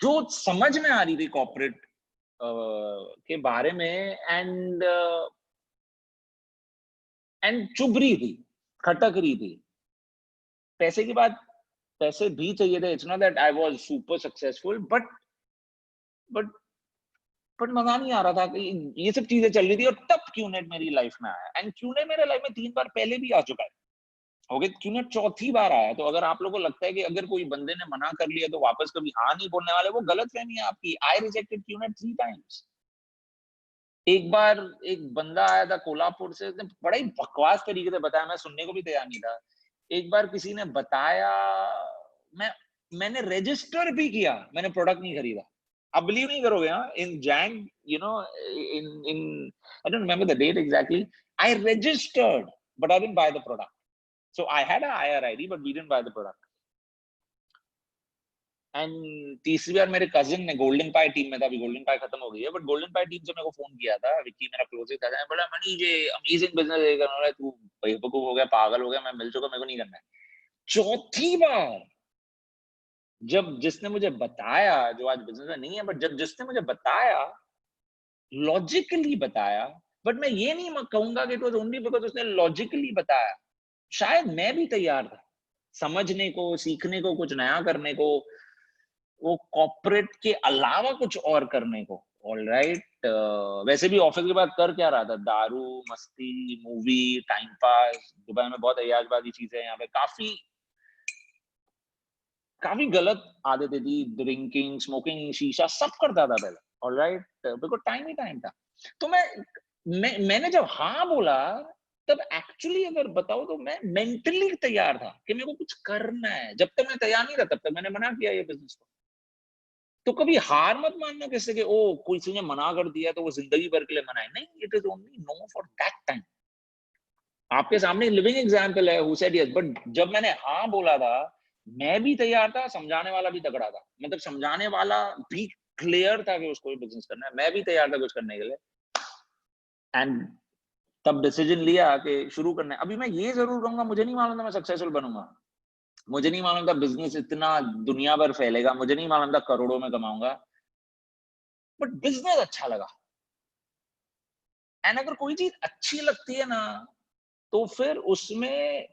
जो समझ में आ रही थी कॉर्पोरेट के बारे में, एंड चुभ रही थी, खटक रही थी। पैसे की बात, पैसे भी चाहिए थे, it's not that I was super successful, but मजा नहीं आ रहा था कि ये सब चीजें चल रही थी। और तब क्यूनेट मेरी लाइफ में आया, एंड क्यूनेट मेरे लाइफ में 3 बार पहले भी आ चुका है, ओके, क्यूनेट चौथी बार आया। तो अगर आप लोगों को लगता है कि अगर कोई बंदे ने मना कर लिया तो वापस कभी हाँ नहीं बोलने वाले, वो गलत फहमी है आपकी। आई रिजेक्टेड क्यूनेट 3 टाइम्स। एक बार एक बंदा आया था कोल्हापुर से, उसने बड़ा ही बकवास तरीके से बताया, मैं सुनने को भी तैयार नहीं था। एक बार किसी ने बताया, मैंने रजिस्टर भी किया, मैंने प्रोडक्ट नहीं खरीदा। आप बिलीव नहीं करोगे, हाँ, in Jan, you know, in I don't remember the date exactly, I registered but I didn't buy the product. So I had a IR ID but we didn't buy the product. And तीसरी बार मेरे cousin ने, golden पाई team में था, अभी golden पाई खत्म हो गई है, बट गोल्डन पाई टीम से मेरे को फोन किया था, विक्की मेरा क्लोजेस्ट था, बोला मनी ये अमेजिंग बिजनेस है, करने वाला है, तू बेवकूफ हो गया, पागल हो गया, मैं मिल चुका, मेरे को नहीं करना है। चौथी बार जब जिसने मुझे बताया, जो आज बिजनेस में नहीं है, बट जब जिसने मुझे बताया, लॉजिकली बताया, बट मैं ये नहीं कहूंगा कि इट वाज ओनली बिकॉज उसने लॉजिकली बताया, शायद मैं भी तैयार था समझने को, सीखने को, कुछ नया करने को, वो कॉर्पोरेट के अलावा कुछ और करने को। ऑलराइट, वैसे भी ऑफिस के बाद कर क्या रहा था, दारू, मस्ती, मूवी, टाइम पास। दुबई में बहुत अयाजबाजी चीजें हैं, यहाँ पे काफी गलत आदतें थी, ड्रिंकिंग, स्मोकिंग, शीशा, सब करता था पहले। Alright, because time he time था। तो मैं मैंने जब हाँ बोला तब एक्चुअली अगर बताओ तो मैं मेंटली तैयार था कि मेरे को कुछ करना है। जब तक मैं तैयार नहीं था तब तक मैंने मना किया ये बिजनेस को। तो कभी हार मत मानना किसी के, ओ कोई ने मना कर दिया तो वो जिंदगी भर के लिए मना है, नहीं, it is only no for that time. आपके सामने लिविंग एग्जांपल है हु सेड यस। बट जब मैंने हाँ बोला था मैं भी तैयार था, समझाने वाला भी तगड़ा था, मतलब समझाने वाला भी क्लियर था कि उसको बिजनेस करना है, मैं भी तैयार था कुछ करने के लिए। एंड तब डिसीजन लिया कि शुरू करना है। अभी मैं ये जरूर कहूंगा, मुझे नहीं मालूम था मैं सक्सेसफुल बनूंगा, मुझे नहीं मालूम था बिजनेस इतना दुनिया भर फैलेगा, मुझे नहीं मालूम था करोड़ों में कमाऊंगा, बट बिजनेस अच्छा लगा। एंड अगर कोई चीज अच्छी लगती है ना तो फिर उसमें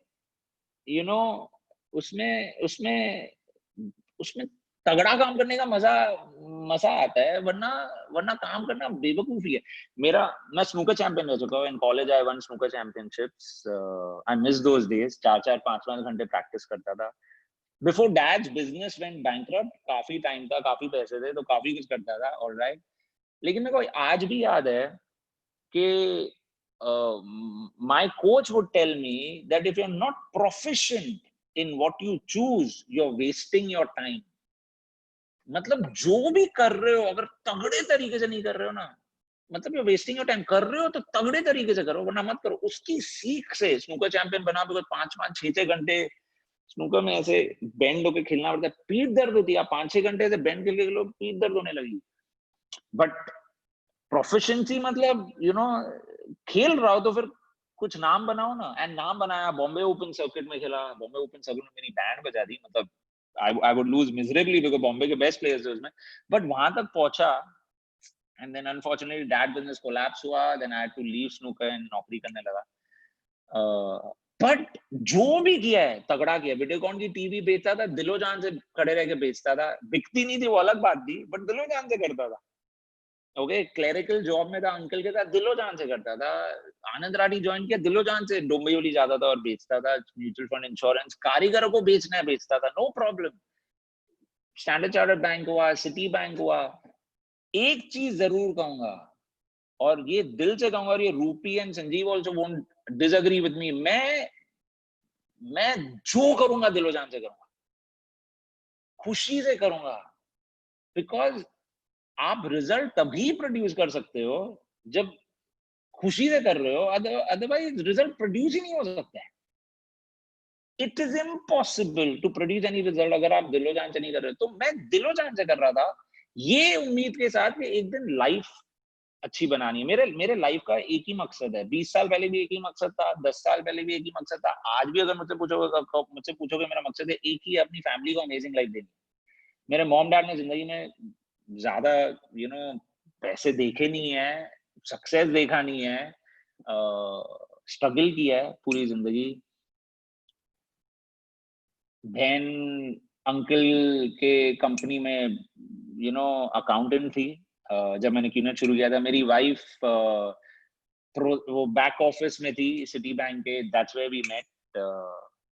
यू नो उसमें उसमें उसमें तगड़ा काम करने का मजा मजा आता है, वरना वरना काम करना बेवकूफी है। मेरा मैं स्नूकर चैंपियन रह चुका हूँ in college. I won snooker championships. I miss those days. 4-4 5-5 घंटे प्रैक्टिस करता था। Before dad's business went bankrupt, काफी टाइम था, काफी पैसे थे, तो काफी कुछ करता था, ऑलराइट। लेकिन मेरे को आज भी याद है कि my coach would tell me that if you're not proficient in what you choose, you're wasting your time. मतलब जो भी कर रहे हो अगर तगड़े तरीके से नहीं कर रहे हो ना, मतलब you're wasting your time। कर रहे हो तो तगड़े तरीके से करो, वरना मत करो। उसकी सीख से स्नूकर चैंपियन बना, बिकॉज 5-5 6-6 घंटे स्नूकर में ऐसे बेंड होकर खेलना पड़ता है, पीठ दर्द होती है। 5-6 घंटे से बेंड खेल के लोग पीठ दर्द होने लगी। बट प्रोफिशिएंसी मतलब खेल रहा हो तो फिर कुछ नाम बनाओ ना। एंड नाम बनाया, बॉम्बे ओपन सर्किट में खेला। बॉम्बे ओपन सर्किट में मेरी बैंड बजा दी, मतलब I would lose miserably because Bombay के बेस्ट प्लेयर्स थे उसमें, बट वहां तक पहुंचा। And then unfortunately dad business collapse हुआ, then I had to leave snooker and नौकरी करने लगा। बट जो भी किया है तगड़ा किया। वीडियोकॉन की टीवी बेचता था, दिलो जान से खड़े रह के बेचता था। बिकती नहीं थी वो अलग बात थी, बट दिलो जान से करता था। ओके, क्लरिकल जॉब में था अंकल के साथ, दिलो जान से करता था। आनंद राठी ज्वाइन किया, दिलो जान से डोंबिवली जाता था और बेचता था। म्यूचुअल फंड, इंश्योरेंस, कारीगरों को बेचना है बेचता था, no problem. Standard Chartered bank हुआ, सिटी बैंक हुआ। एक चीज जरूर कहूंगा, और ये दिल से कहूंगा, और ये rupee and Sanjeev also won't disagree with me, मैं जो करूंगा दिलो जान से करूंगा, खुशी से करूंगा। बिकॉज आप रिजल्ट तभी प्रोड्यूस कर सकते हो जब खुशी से कर रहे हो, अदरवाइज रिजल्ट प्रोड्यूस ही नहीं हो सकता है। It is impossible to produce any result अगर आप दिलो जान से नहीं कर रहे। तो मैं दिलो जान से कर रहा था, ये उम्मीद के साथ कि एक दिन लाइफ अच्छी बनानी है। मेरे लाइफ का एक ही मकसद है। 20 साल पहले भी एक ही मकसद था, 10 साल पहले भी एक ही मकसद था, आज भी अगर मुझसे पूछोगे मेरा मकसद है एक ही है, अपनी फैमिली को अमेजिंग लाइफ देनी। मेरे मॉम डैड ने जिंदगी में ज्यादा पैसे देखे नहीं है, सक्सेस देखा नहीं है, स्ट्रगल किया है पूरी जिंदगी। बहन अंकल के कंपनी में अकाउंटेंट थी जब मैंने क्यूनेट शुरू किया था। मेरी वाइफ वो बैक ऑफिस में थी सिटी बैंक के, दैट्स वेयर वी मेट।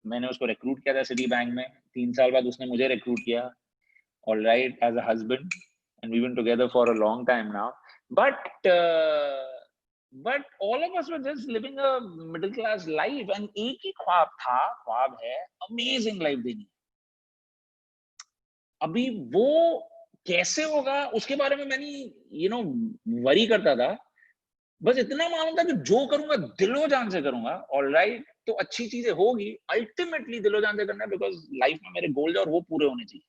मैंने उसको रिक्रूट किया था सिटी बैंक में, 3 साल बाद उसने मुझे रिक्रूट किया, alright, as a husband, and we've been together for a long time now. But all of us were just living a middle class life, and एक ही ख्वाब है amazing life देनी। अभी वो कैसे होगा उसके बारे में मैंने वरी करता था। बस इतना मालूम था कि जो करूंगा दिलो जान से करूंगा, ऑलराइट, तो अच्छी चीजें होगी। अल्टीमेटली दिलो जान से करना है, बिकॉज लाइफ में मेरे गोल्स और वो पूरे होने चाहिए।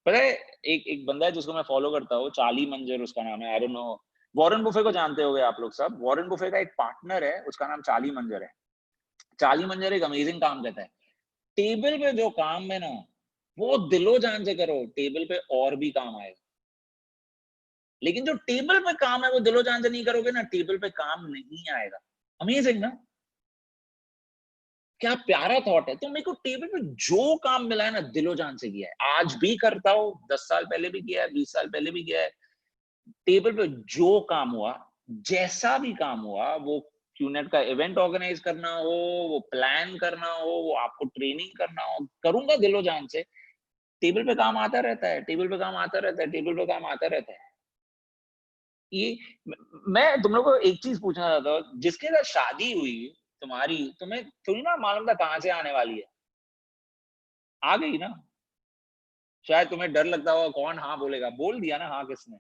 पता है, एक बंदा है जिसको मैं फॉलो करता हूँ, चार्ली मंजर उसका नाम है। आई डोंट नो, वॉरेन बुफे को जानते होगे आप लोग सब। वॉरेन बुफे का एक पार्टनर है, उसका नाम चार्ली मंजर है। चार्ली मंजर एक अमेजिंग काम करता है। टेबल पे जो काम है ना, वो दिलो जान से करो, टेबल पे और भी काम आएगा। लेकिन जो टेबल पे काम है वो दिलो जान से नहीं करोगे ना, टेबल पे काम नहीं आएगा। अमेजिंग ना, क्या प्यारा थॉट है। तो मेरे को टेबल पे जो काम मिला है ना, दिलो जान से किया है, आज भी करता हूँ, 10 साल पहले भी किया है, 20 साल पहले भी किया है। टेबल पे जो काम हुआ, जैसा भी काम हुआ, वो क्यूनेट का इवेंट ऑर्गेनाइज करना हो, वो प्लान करना हो, वो आपको ट्रेनिंग करना हो, करूंगा दिलो जान से। टेबल पे काम आता रहता है, टेबल पे काम आता रहता है, टेबल पे काम आता रहता है। ये मैं तुम लोग को एक चीज पूछना चाहता हूँ, जिसके साथ शादी हुई तुम्हारी, तुम्हें थोड़ी ना मालूम था कहाँ से आने वाली है, आ गई ना। शायद तुम्हें डर लगता होगा कौन हाँ बोलेगा, बोल दिया ना हाँ किसने।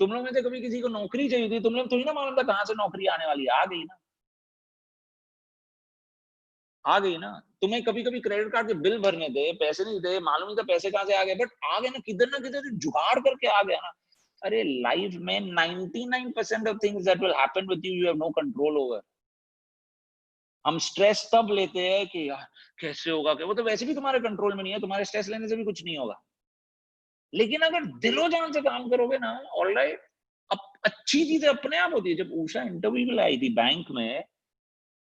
तुम लोग में से कभी किसी को नौकरी चाहिए थी, तुम लोग थोड़ी ना मालूम था कहाँ से नौकरी आने वाली है, आ गई ना, आ गई ना। तुम्हें कभी कभी क्रेडिट कार्ड के बिल भरने थे, पैसे नहीं थे, मालूम नहीं था पैसे कहाँ से आ गए, बट आ गए ना किधर से जुगाड़ करके आ गया ना। अरे लाइफ में 99% of things that will happen with you, you have no control over. हम स्ट्रेस तब लेते हैं कि यार कैसे होगा, वो तो वैसे भी तुम्हारे कंट्रोल में नहीं है, तुम्हारे स्ट्रेस लेने से भी कुछ नहीं होगा। लेकिन अगर दिलो जान से काम करोगे ना, ऑलराइट, अब अच्छी चीजें अपने आप होती है। जब उषा इंटरव्यू के लिए आई थी बैंक में,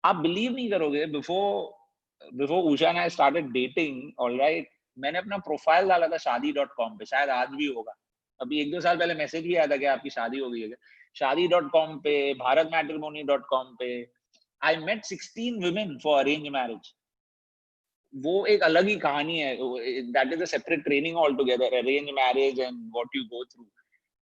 आप बिलीव नहीं करोगे, before Usha and I started dating, alright, मैंने अपना प्रोफाइल डाला था शादी.com पे, शायद आज भी होगा, अभी 1-2 साल पहले मैसेज भी आया था कि आपकी शादी हो गई है। शादी.com पे, bharatmatrimony.com पे, I met 16 women for arranged marriage. वो एक अलग ही कहानी है, that is a separate training altogether, arranged marriage and what you go through.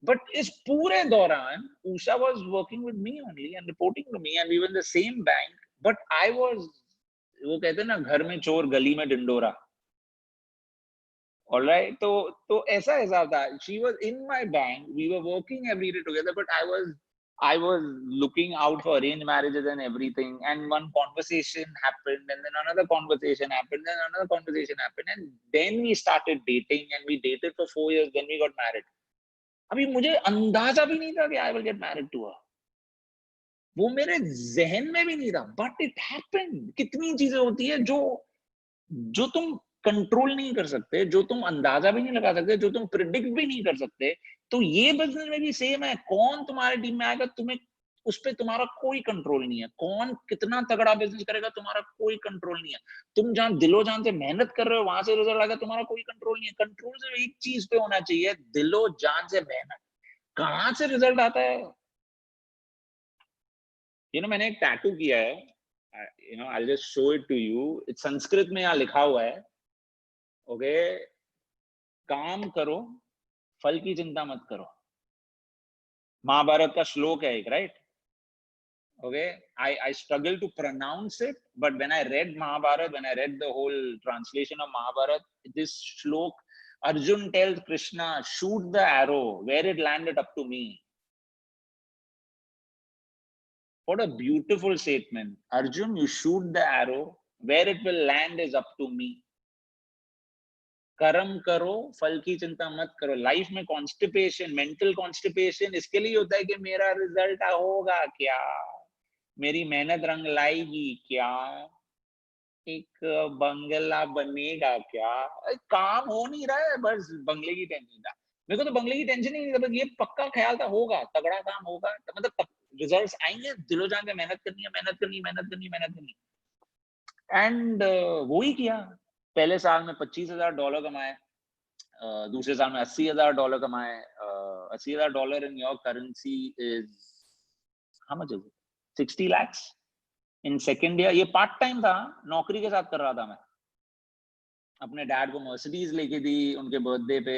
But इस पूरे दौरान Usha was working with me only and reporting to me, and we were in the same bank. But I was, वो कहते हैं ना घर में चोर गली में डिंडोरा, alright, तो ऐसा हिसाब था। She was in my bank, we were working every day together, but I was looking out for arranged marriages and everything. And one conversation happened, and then another conversation happened, then another conversation happened, and then we started dating, and we dated for 4 years. Then we got married. अभी मुझे अंदाजा भी नहीं था कि I will get married to her. वो मेरे जहन में भी नहीं था, but it happened. कितनी चीजें होती है जो तुम कंट्रोल नहीं कर सकते, जो तुम अंदाजा भी नहीं लगा सकते, जो तुम प्रिडिक्ट भी नहीं कर सकते। तो ये बिजनेस में भी सेम है। कौन तुम्हारे टीम में आएगा, तुम्हें उस पर तुम्हारा कोई कंट्रोल नहीं है। कौन कितना तगड़ा बिजनेस करेगा, तुम्हारा कोई कंट्रोल नहीं है। तुम जहां दिलो जान से मेहनत कर रहे हो, वहां से रिजल्ट आएगा, तुम्हारा कोई कंट्रोल नहीं है। कंट्रोल सिर्फ एक चीज पे होना चाहिए, दिलो जान से मेहनत। कहां से रिजल्ट आता है, मैंने एक टैटू किया है, I'll just show it to you. It's Sanskrit में यहाँ लिखा हुआ है, ओके, काम करो फल की चिंता मत करो। महाभारत का श्लोक है एक, right? Okay, I struggle to pronounce it, but when I read Mahabharat, when I read the whole translation of Mahabharat, this shlok, Arjun tells Krishna, shoot the arrow where it landed up to me. What a beautiful statement. Arjun, you shoot the arrow, where it will land is up to me. कर्म करो फल की चिंता मत करो। Life में constipation, mental constipation इसके लिए होता है कि मेरा रिजल्ट होगा क्या, मेरी मेहनत रंग लाएगी क्या, एक बंगला बनेगा क्या। काम हो नहीं रहा है, बस बंगले की टेंशन था। मेरे को तो बंगले की टेंशन ही नहीं था, ये पक्का ख्याल था होगा, तगड़ा काम होगा, मतलब रिजल्ट्स आएंगे, दिलो जान के मेहनत करनी है, मेहनत करनी, मेहनत करनी, मेहनत करनी। एंड वो ही किया। पहले साल में $25,000 कमाए, दूसरे साल में $80,000 कमाए। $80,000 in your currency is how much is it? 60 lakhs in second year. ये पार्ट टाइम था, नौकरी के साथ कर रहा था मैं। अपने डैड को मर्सिडीज लेके दी उनके बर्थडे पे,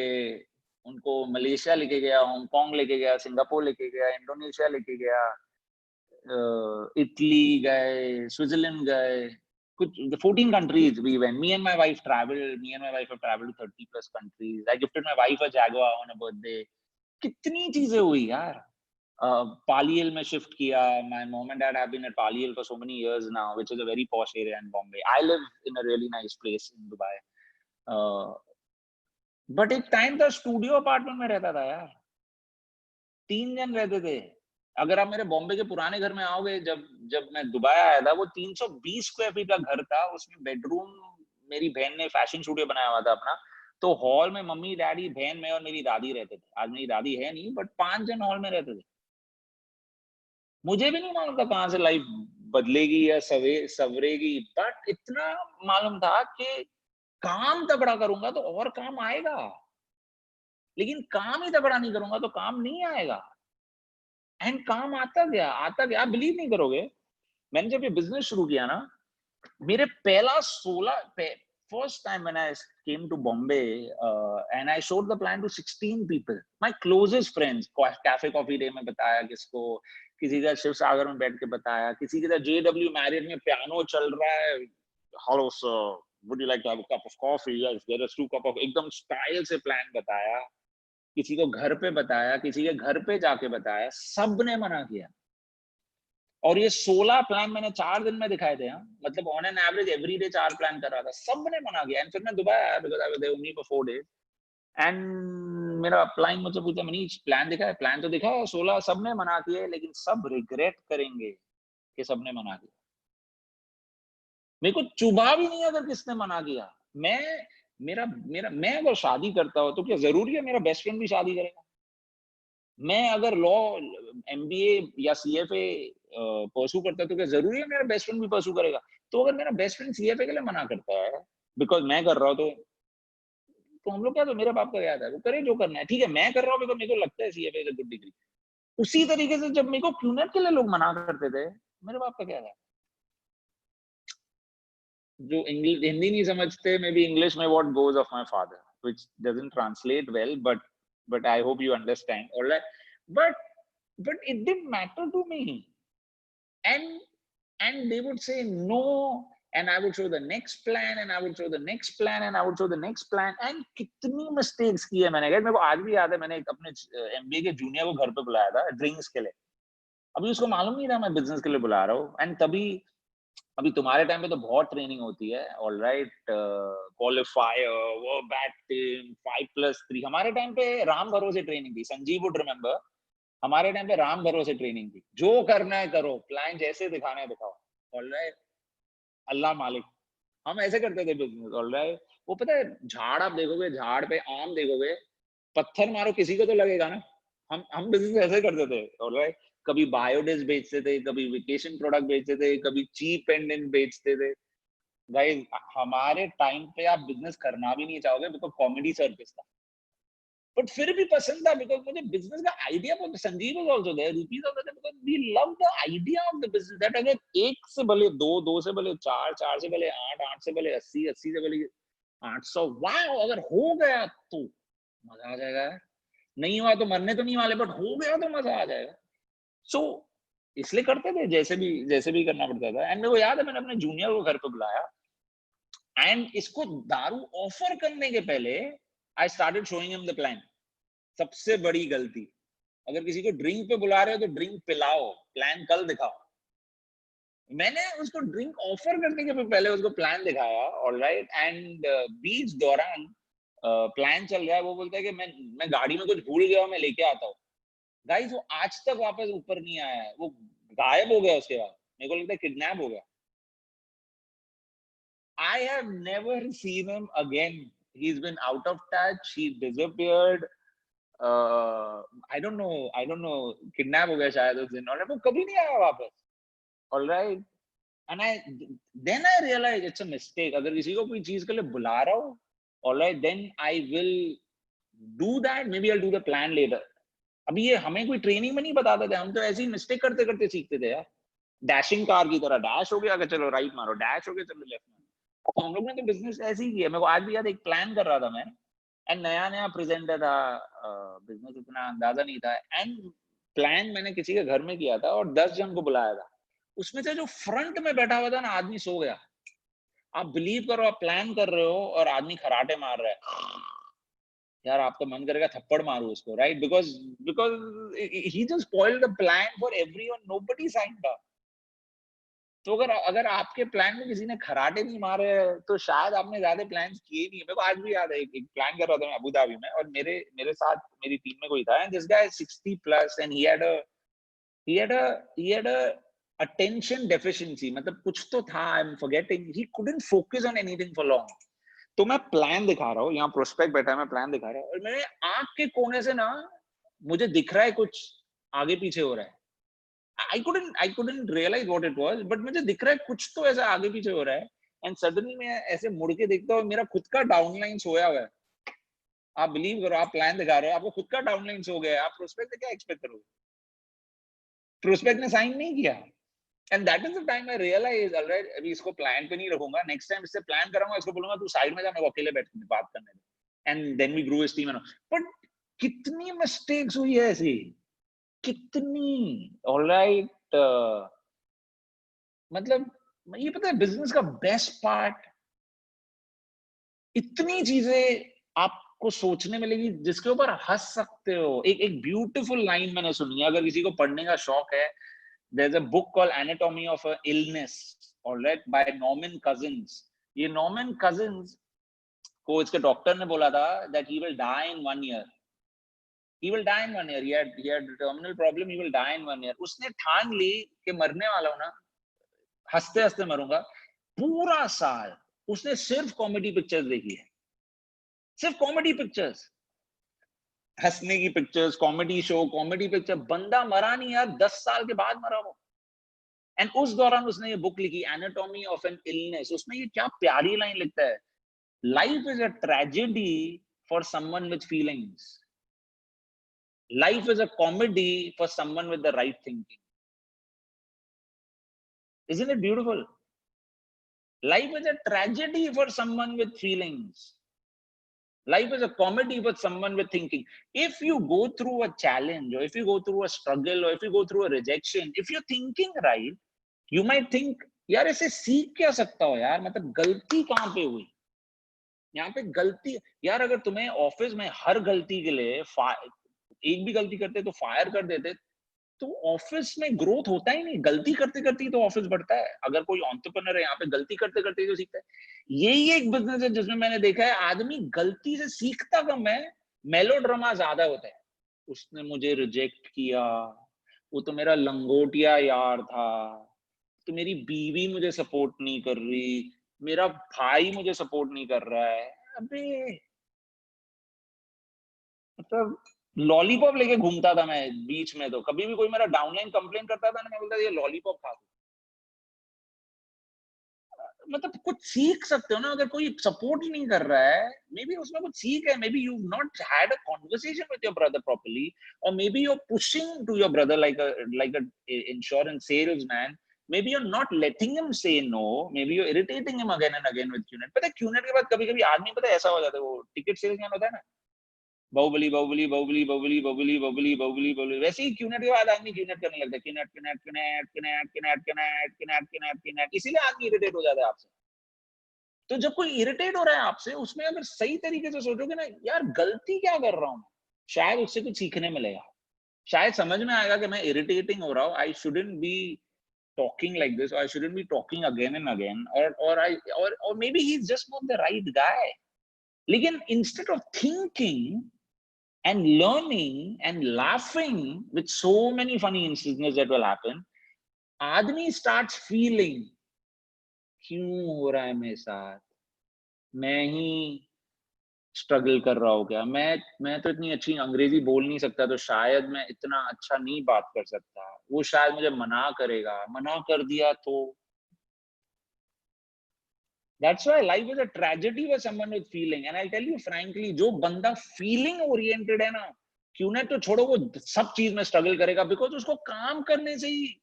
उनको मलेशिया लेके गया, हांगकांग लेके गया, सिंगापुर लेके गया, इंडोनेशिया लेके गया, इटली गए, स्विट्जरलैंड गए, कुछ 14 countries we went. Me and my wife have traveled to 30 plus countries. I gifted my wife a Jaguar on a birthday. कितनी चीजें हुई यार। पालियल में शिफ्ट किया। My mom and dad have been at Paliyal for so many years now, which is a very posh area in Bombay. I live in a really nice place in Dubai. But एक time था studio apartment में रहता था यार, 3 जन रहते थे। अगर आप मेरे बॉम्बे के पुराने घर में आओगे, जब मैं दुबई आया था, वो 320 स्क्वायर फीट का घर था। उसमें बेडरूम, मेरी बहन ने फैशन स्टूडियो बनाया हुआ था अपना, तो हॉल में मम्मी डैडी बहन मैं और मेरी दादी रहते थे। आज मेरी दादी है नहीं, बट 5 जन हॉल में रहते थे। मुझे भी नहीं मालूम था कहाँ से लाइफ बदलेगी या सवरेगी, बट इतना मालूम था कि काम तगड़ा करूंगा तो और काम आएगा, लेकिन काम ही तगड़ा नहीं करूंगा तो काम नहीं आएगा। एंड काम आता गया। आप बिलीव नहीं करोगे, मैंने जब ये बिजनेस शुरू किया ना, मेरे पहला first time when I came to Bombay and I showed the plan to 16 people, my closest friends. Cafe Coffee Day में बताया किसको, किसी का शिव सागर में बैठ के बताया, किसी के JW Marriott में पियानो चल रहा है, hello sir, would you like to have a cup of coffee? Yes, there is 2 cup of, एकदम स्टाइल से प्लान बताया, किसी को घर पे बताया, किसी के घर पे जाके बताया, सबने मना किया। और ये 16 प्लान मैंने 4 दिन में दिखाए थे। मतलब on an average every day 4 plan कर रहा था, सबने मना किया। एंड फिर मैं दुबई आया because I was there only for 4 days and मेरा क्लाइंट मुझसे पूछा मनीष प्लान दिखा है? प्लान तो दिखा है 16, सबने मना किए, लेकिन सब रिग्रेट करेंगे कि सबने मना किया। मेरे को चुभा भी नहीं अगर किसने मना किया। मैं अगर शादी करता हूं तो क्या जरूरी है मेरा बेस्ट फ्रेंड भी शादी करेगा? मैं अगर लॉ MBA या CFA परसू करता है तो क्या जरूरी है मेरा बेस्ट फ्रेंड भी परसू करेगा? तो अगर मेरा बेस्ट फ्रेंड CFA के लिए मना करता है बिकॉज मैं कर रहा हूं तो हम लोग क्या, तो मेरे बाप का क्या था, वो करे जो करना है, ठीक है। मैं कर रहा हूँ बिकॉज मेरे को लगता है CFA is a good degree. उसी तरीके से जब मेरे को QNET के लिए लोग मना करते थे, मेरे बाप का क्या था? जो इंग्लिश हिंदी नहीं समझते, मे बी इंग्लिश में what goes off my father which doesn't translate well, but I hope you understand, alright. but it didn't matter to me, and they would say no, and I would show the next plan, and I would show the next plan, and I would show the next plan, and कितनी mistakes की है मैंने। मेरे को आज भी याद है, मैंने अपने MBA के जूनियर को घर पे बुलाया था ड्रिंक्स के लिए। अभी उसको मालूम नहीं था मैं बिजनेस के लिए बुला रहा हूँ। एंड तभी, अभी तुम्हारे टाइम पे तो बहुत ट्रेनिंग होती है, ऑलराइट, क्वालिफायर, वो बैट टीम 5+3। हमारे टाइम पे राम भरोसे ट्रेनिंग थी, संजीव वुड रिमेंबर। हमारे टाइम पे राम भरोसे ट्रेनिंग थी, जो करना है करो, प्लान जैसे दिखाना है दिखाओ, ऑलराइट, अल्लाह मालिक। हम ऐसे करते थे बिजनेस, ऑलराइट। वो पता है, झाड़ आप देखोगे, झाड़ पे आम देखोगे, पत्थर मारो किसी को तो लगेगा ना। हम बिजनेस ऐसे करते थे, ऑलराइट। कभी बायोडिस बेचते थे, कभी वेकेशन प्रोडक्ट बेचते थे, कभी चीप पेंडेंट बेचते थे। गाइस, हमारे टाइम पे आप बिजनेस करना भी नहीं चाहोगे बिकॉज कॉमेडी सर्विस था, बट फिर भी पसंद था बिकॉज मुझे बिजनेस का आइडिया बहुत। Sanjeev was also there, rupees also there, because we love the idea of the business that अगर 1 से भले 2, 2 से भले 4, 4 से भले 8, 8 से भले 80, 80 से भले 800, वाओ, अगर हो गया तो मजा आ जाएगा। नहीं हुआ तो मरने तो नहीं वाले, बट हो गया तो मजा आ जाएगा। सो इसलिए करते थे, जैसे भी करना पड़ता था। एंड मेरे को याद है, मैंने अपने जूनियर को घर पे बुलाया एंड इसको दारू ऑफर करने के पहले I started showing him the plan. सबसे बड़ी गलती, अगर किसी को ड्रिंक पे बुला रहे हो तो ड्रिंक पिलाओ, प्लान कल दिखाओ। मैंने उसको ड्रिंक ऑफर करने के पहले उसको प्लान दिखाया, ऑलराइट। एंड बीच दौरान प्लान चल रहा है, वो बोलता है कि मैं गाड़ी में कुछ भूल गया हूं, मैं लेके आता हूँ। गाइस, वो आज तक वापस ऊपर नहीं आया है, वो गायब हो गया। उसके बाद मेरे को लगता है किडनैप हो गया। I have never seen him again. He's been out of touch. He disappeared. I don't know. Kidnap हो गया शायद उस दिन, और वो कभी नहीं आया वापस, alright. And then I realized it's a mistake. अगर किसी को कोई चीज के लिए बुला रहा हो, alright, then I will do that. Maybe I'll do the plan later. अभी ये हमें कोई ट्रेनिंग में नहीं बताते थे, हम तो ऐसे ही मिस्टेक करते करते सीखते थे यार। डैशिंग कार की तरह, डैश हो गया कि चलो राइट मारो, डैश हो गया चलो लेफ्ट मारो। तो हम लोग ने तो बिजनेस ऐसे ही किया। मेरे को आज भी याद, एक प्लान कर रहा था मैं, एंड नया प्रेजेंटर था, बिजनेस इतना अंदाजा नहीं था। एंड प्लान मैंने किसी के घर में किया था और 10 जन को बुलाया था। उसमें से जो फ्रंट में बैठा हुआ था ना, आदमी सो गया। आप बिलीव करो, आप प्लान कर रहे हो और आदमी खराटे मार रहा है, यार आपका मन करेगा थप्पड़ मारो उसको, right? Because he just spoiled the plan for everyone, nobody signed up. तो अगर आपके प्लान में किसी ने खराटे नहीं मारे तो शायद आपने ज्यादा प्लान्स किए नहीं है। मेरे को आज भी याद है, एक प्लान कर रहा था मैं अबू धाबी में, और मेरे साथ मेरी टीम में कोई था, and this guy 60+ and he had a attention deficiency, मतलब कुछ तो था, I'm forgetting, he couldn't focus on anything for long। तो मैं प्लान दिखा रहा हूँ, यहाँ प्रोस्पेक्ट बैठा है, मैं प्लान दिखा रहा हूँ, और मेरे आंख के कोने से ना मुझे दिख रहा है कुछ आगे पीछे हो रहा है। I couldn't realize what it was, but मुझे दिख रहा है कुछ तो ऐसा आगे पीछे हो रहा है। एंड सडनली मैं ऐसे मुड़ के देखता हूँ, मेरा खुद का डाउनलाइन सोया हुआ है। आप बिलीव करो, आप प्लान दिखा रहे हो, आपको खुद का डाउनलाइन सो गया है, आप प्रोस्पेक्ट से क्या एक्सपेक्ट करोगे? प्रोस्पेक्ट ने साइन नहीं किया, And that is the time I realized, all right, अभी इसको plan पे नहीं रखूंगा, next time इससे plan कराऊंगा, इसको बोलूंगा तू side में जा, मेरे को अकेले बैठ के बात करने दे. And then we grew his team. But कितनी mistakes हुई है ऐसी, कितनी, all right. मतलब ये पता है business का best part, इतनी चीजें आपको सोचने मिलेगी जिसके ऊपर हंस सकते हो. एक ब्यूटीफुल लाइन मैंने सुनी है, अगर किसी को पढ़ने का शौक है, there's a book called Anatomy of an Illness, all right, by Norman Cousins. ये Norman Cousins को इसके डॉक्टर ने बोला था that he will die in 1 year. He will die in 1 year. He had terminal problem. He will die in 1 year. उसने ठान ली कि मरने वाला हूं ना, हंसते हंसते मरूंगा. पूरा साल उसने सिर्फ कॉमेडी पिक्चर्स देखी है, सिर्फ कॉमेडी पिक्चर्स, हंसने की pictures, comedy show, comedy picture. बंदा मरा नहीं यार, 10 साल के बाद मरा वो. एंड उस दौरान उसने ये बुक लिखी, एनाटॉमी ऑफ एन इलनेस. उसमें ये क्या प्यारी लाइन लिखता है, life is a tragedy for someone with feelings, life is a comedy for someone with the right thinking. Isn't it beautiful? Life is a tragedy for someone with feelings. Life is a comedy for someone with thinking. If you go through a challenge, or if you go through a struggle, or if you go through a rejection, if you're thinking right, you might think, यार ऐसे सीख क्या सकता हो यार, मतलब गलती कहाँ पे हुई, यहाँ पे गलती. यार अगर तुम्हें ऑफिस में हर गलती के लिए एक भी गलती करते तो फायर कर देते, तो ऑफिस में ग्रोथ होता ही नहीं. गलती करते करते ही तो ऑफिस बढ़ता है. अगर कोई एंटरप्रेन्योर है यहाँ पे, गलती करते करते ही तो सीखता है. यही एक बिजनेस है जिसमें मैंने देखा है आदमी गलती से सीखता कम है, मेलोड्रामा ज्यादा होता है. उसने मुझे रिजेक्ट किया, वो तो मेरा लंगोटिया यार था, तो मेरी बीवी मुझे सपोर्ट नहीं कर रही, मेरा भाई मुझे सपोर्ट नहीं कर रहा है. अबे मतलब लॉलीपॉप लेके घूमता था मैं बीच में. तो कभी भी कोई मेरा डाउनलाइन कंप्लेन करता था ना, मैं बोलता ये लॉलीपॉप खा. मतलब कुछ सीख सकते हो ना. अगर कोई सपोर्ट ही नहीं कर रहा है, मे बी उसमें कुछ सीख है. Maybe you not had a conversation with your brother properly, और maybe you are pushing to your brother like a insurance salesman. Maybe you're not letting him say no. Maybe you're irritating him again and again with QNET. पता है QNET के बाद कभी-कभी आदमी पता है ऐसा हो जाता है, वो टिकट सेल्समैन होता है ना, बाहुबली बाहुबली बाहुबली बाहुबली बाहुबली बाहुबली बाहुबली बाहुबली, वैसे ही QNET के बाद आदमी QNET करने लगता है. QNET QNET QNET QNET QNET QNET QNET QNET QNET. इसीलिए आदमी इरिटेट हो जाता है आपसे. तो जब कोई इरिटेट हो रहा है आपसे, उसमें अगर सही तरीके से सोचोगे ना, यार गलती क्या कर रहा हूँ, शायद उससे कुछ सीखने मिलेगा. शायद समझ में आएगा कि मैं इरिटेटिंग हो रहा हूँ. I shouldn't be talking like this, or I shouldn't be talking again and again, or maybe he's just not the right guy. Lekin instead of thinking and learning and laughing with so many funny incidents that will happen, आदमी starts feeling, क्यों हो रहा है मेरे साथ, मैं ही struggle कर रहा हूँ क्या, मैं तो इतनी अच्छी अंग्रेजी बोल नहीं सकता, तो शायद मैं इतना अच्छा नहीं बात कर सकता, वो शायद मुझे मना करेगा, मना कर दिया तो. That's why life is a tragedy for someone with feeling. And I'll tell you frankly, जो बंदा feeling oriented है ना, क्यों ना तो छोड़ो, वो सब चीज में स्ट्रगल करेगा, बिकॉज उसको काम करने से ही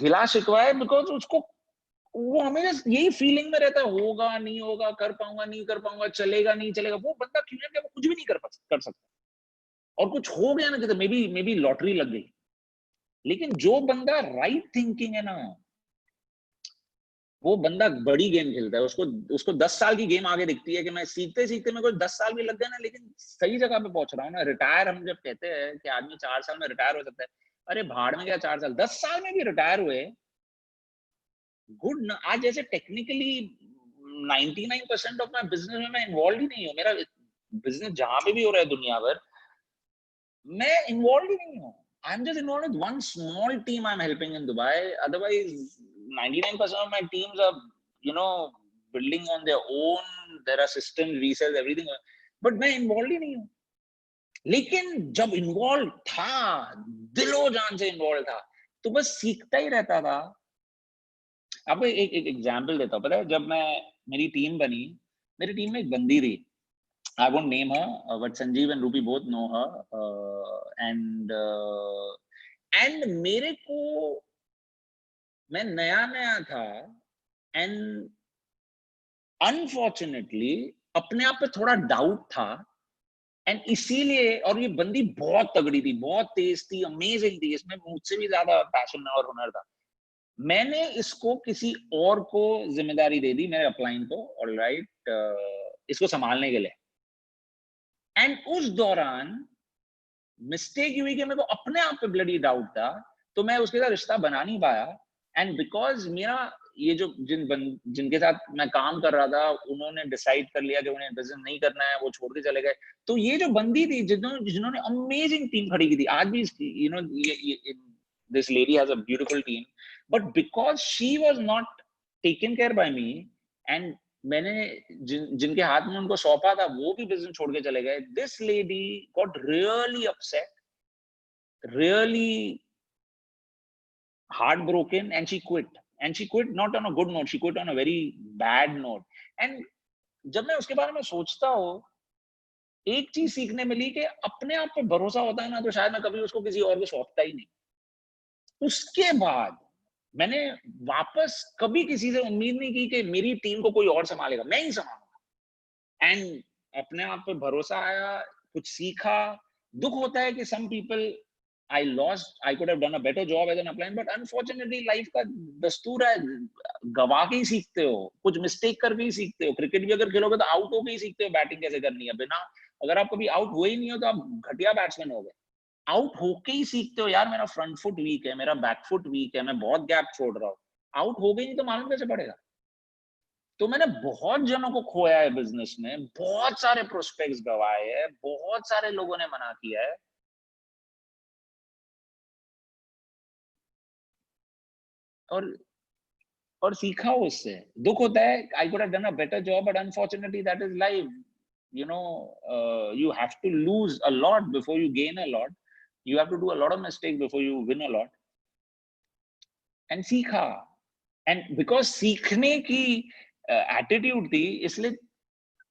गिला शिकवा है, बिकॉज उसको वो हमेशा यही फीलिंग में रहता है, होगा नहीं होगा, कर पाऊंगा नहीं कर पाऊंगा, चलेगा नहीं चलेगा. वो बंदा क्यों ना, वो कुछ भी नहीं कर सकता. और कुछ हो गया ना, तो मे बी लॉटरी लग गई. लेकिन जो बंदा राइट थिंकिंग है ना, वो बंदा बड़ी गेम खेलता है. उसको 10 साल की गेम आगे दिखती है कि मैं सीखते सीखते मेरे को 10 साल भी लग गए ना, लेकिन सही जगह पे पहुंच रहा हूँ ना. रिटायर हम जब कहते हैं कि आदमी 4 साल में रिटायर हो सकता है, अरे भाड़ में क्या 4 साल, 10 साल में भी रिटायर हुए, गुड ना. आज जैसे टेक्निकली 99% ऑफ माय बिजनेस में मैं इन्वॉल्व ही नहीं हूँ. मेरा बिजनेस जहां पे भी हो रहा है दुनिया भर, मैं इन्वॉल्व ही नहीं हूँ. I'm just involved with one small team I'm helping in Dubai. Otherwise, 99% of my teams are, building on their own. There are systems, resales, everything. But मैं involved ही नहीं हूँ. लेकिन जब involved था, दिलो जान से involved था, तो बस सीखता ही रहता था. आपको एक एग्जाम्पल देता हूँ. पता है, जब मेरी टीम बनी, मेरी टीम में एक बंदी थी. I won't name her, but Sanjeev and Ruby both know her. And and मेरे को, मैं नया नया था एंड अनफॉर्चुनेटली अपने आप पे थोड़ा डाउट था एंड इसीलिए, और ये बंदी बहुत तगड़ी थी, बहुत तेज थी, अमेजिंग थी, इसमें मुझसे भी ज्यादा पैशन और हुनर था। मैंने इसको किसी और को जिम्मेदारी दे दी, मेरे अपलाइन को, ऑलराइट, इसको संभालने के लिए। एंड उस दौरान मिस्टेक हुई कि मेरे को अपने आप पे ब्लडी डाउट था, तो मैं उसके साथ रिश्ता बना नहीं पाया। एंड बिकॉज मेरा ये जो जिनके साथ मैं काम कर रहा था, उन्होंने डिसाइड कर लिया कि उन्हें बिजनेस नहीं करना है, वो छोड़ के चले गए। तो ये जो बंदी थी जिन्होंने अमेजिंग टीम खड़ी की थी, आज भी you know this lady has a beautiful team, but because she was not taken care by me, and मैंने जिनके हाथ में उनको सौंपा था वो भी बिजनेस छोड़ के चले गए, this lady got really upset, really heartbroken, and she quit not on a good note, she quit on a very bad note. And जब मैं उसके बारे में सोचता हूँ, एक चीज सीखने मिली कि अपने आप पे भरोसा होता है ना, तो शायद मैं कभी उसको किसी और को सौंपता ही नहीं। उसके बाद मैंने वापस कभी किसी से उम्मीद नहीं की कि मेरी टीम को कोई और संभालेगा, मैं ही संभालूंगा। एंड अपने आप पे भरोसा आया, कुछ सीखा। दुख होता है कि some people I lost, I could have done a better job as an upline, but unfortunately life का दस्तूर है, गवा के ही सीखते हो, कुछ मिस्टेक करके ही सीखते हो। क्रिकेट भी अगर खेलोगे तो आउट होके ही सीखते हो बैटिंग कैसे करनी है। बिना, अगर आप कभी आउट हुए ही नहीं हो तो आप घटिया बैट्समैन हो गए। आउट होके ही सीखते हो, यार मेरा फ्रंट फुट वीक है, मेरा बैक फुट वीक है, मैं बहुत गैप छोड़ रहा हूँ। आउट हो गई नहीं तो मालूम कैसे पड़ेगा। तो मैंने बहुत जनों को खोया है बिजनेस में, बहुत सारे प्रोस्पेक्ट्स गवाए हैं, बहुत सारे लोगों ने मना किया है, और सीखा उससे। दुख होता है, I could have done a better job, but unfortunately that is life. You know, you have to lose a lot before you gain a lot. You have to do a lot of mistakes before you win a lot. And सीखा, and because सीखने की attitude थी, इसलिए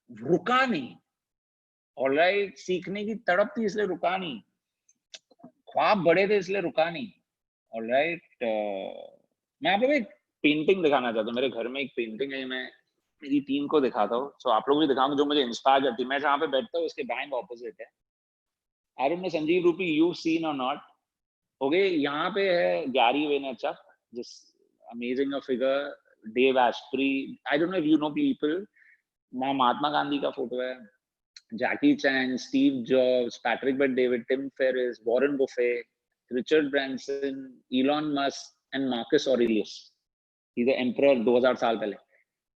रुका नहीं। Alright, सीखने की तड़प थी इसलिए रुका नहीं, ख्वाब बड़े थे इसलिए रुका नहीं। ऑलराइट, मैं आप लोगों को एक पेंटिंग दिखाना चाहता हूँ। मेरे घर में एक पेंटिंग है, मैं मेरी टीम को दिखाता हूँ, सो आप लोग भी दिखाऊंगा, जो मुझे इंस्पायर करती है। मैं जहाँ पे बैठता हूँ उसके बाएं ऑपोजिट है। आई डोंट नो संजीव रूपी यू सीन और नॉट। ओके, यहाँ पे है गैरी वेनरचक, जिस amazing a figure, Dave Asprey, I don't know if you know people. Mahatma Gandhi का फोटो है, Jackie Chan, Steve Jobs, Patrick Bet David, Tim Ferriss, Warren Buffett, Richard Branson, Elon Musk and Marcus Aurelius. He the emperor 2000 साल पहले।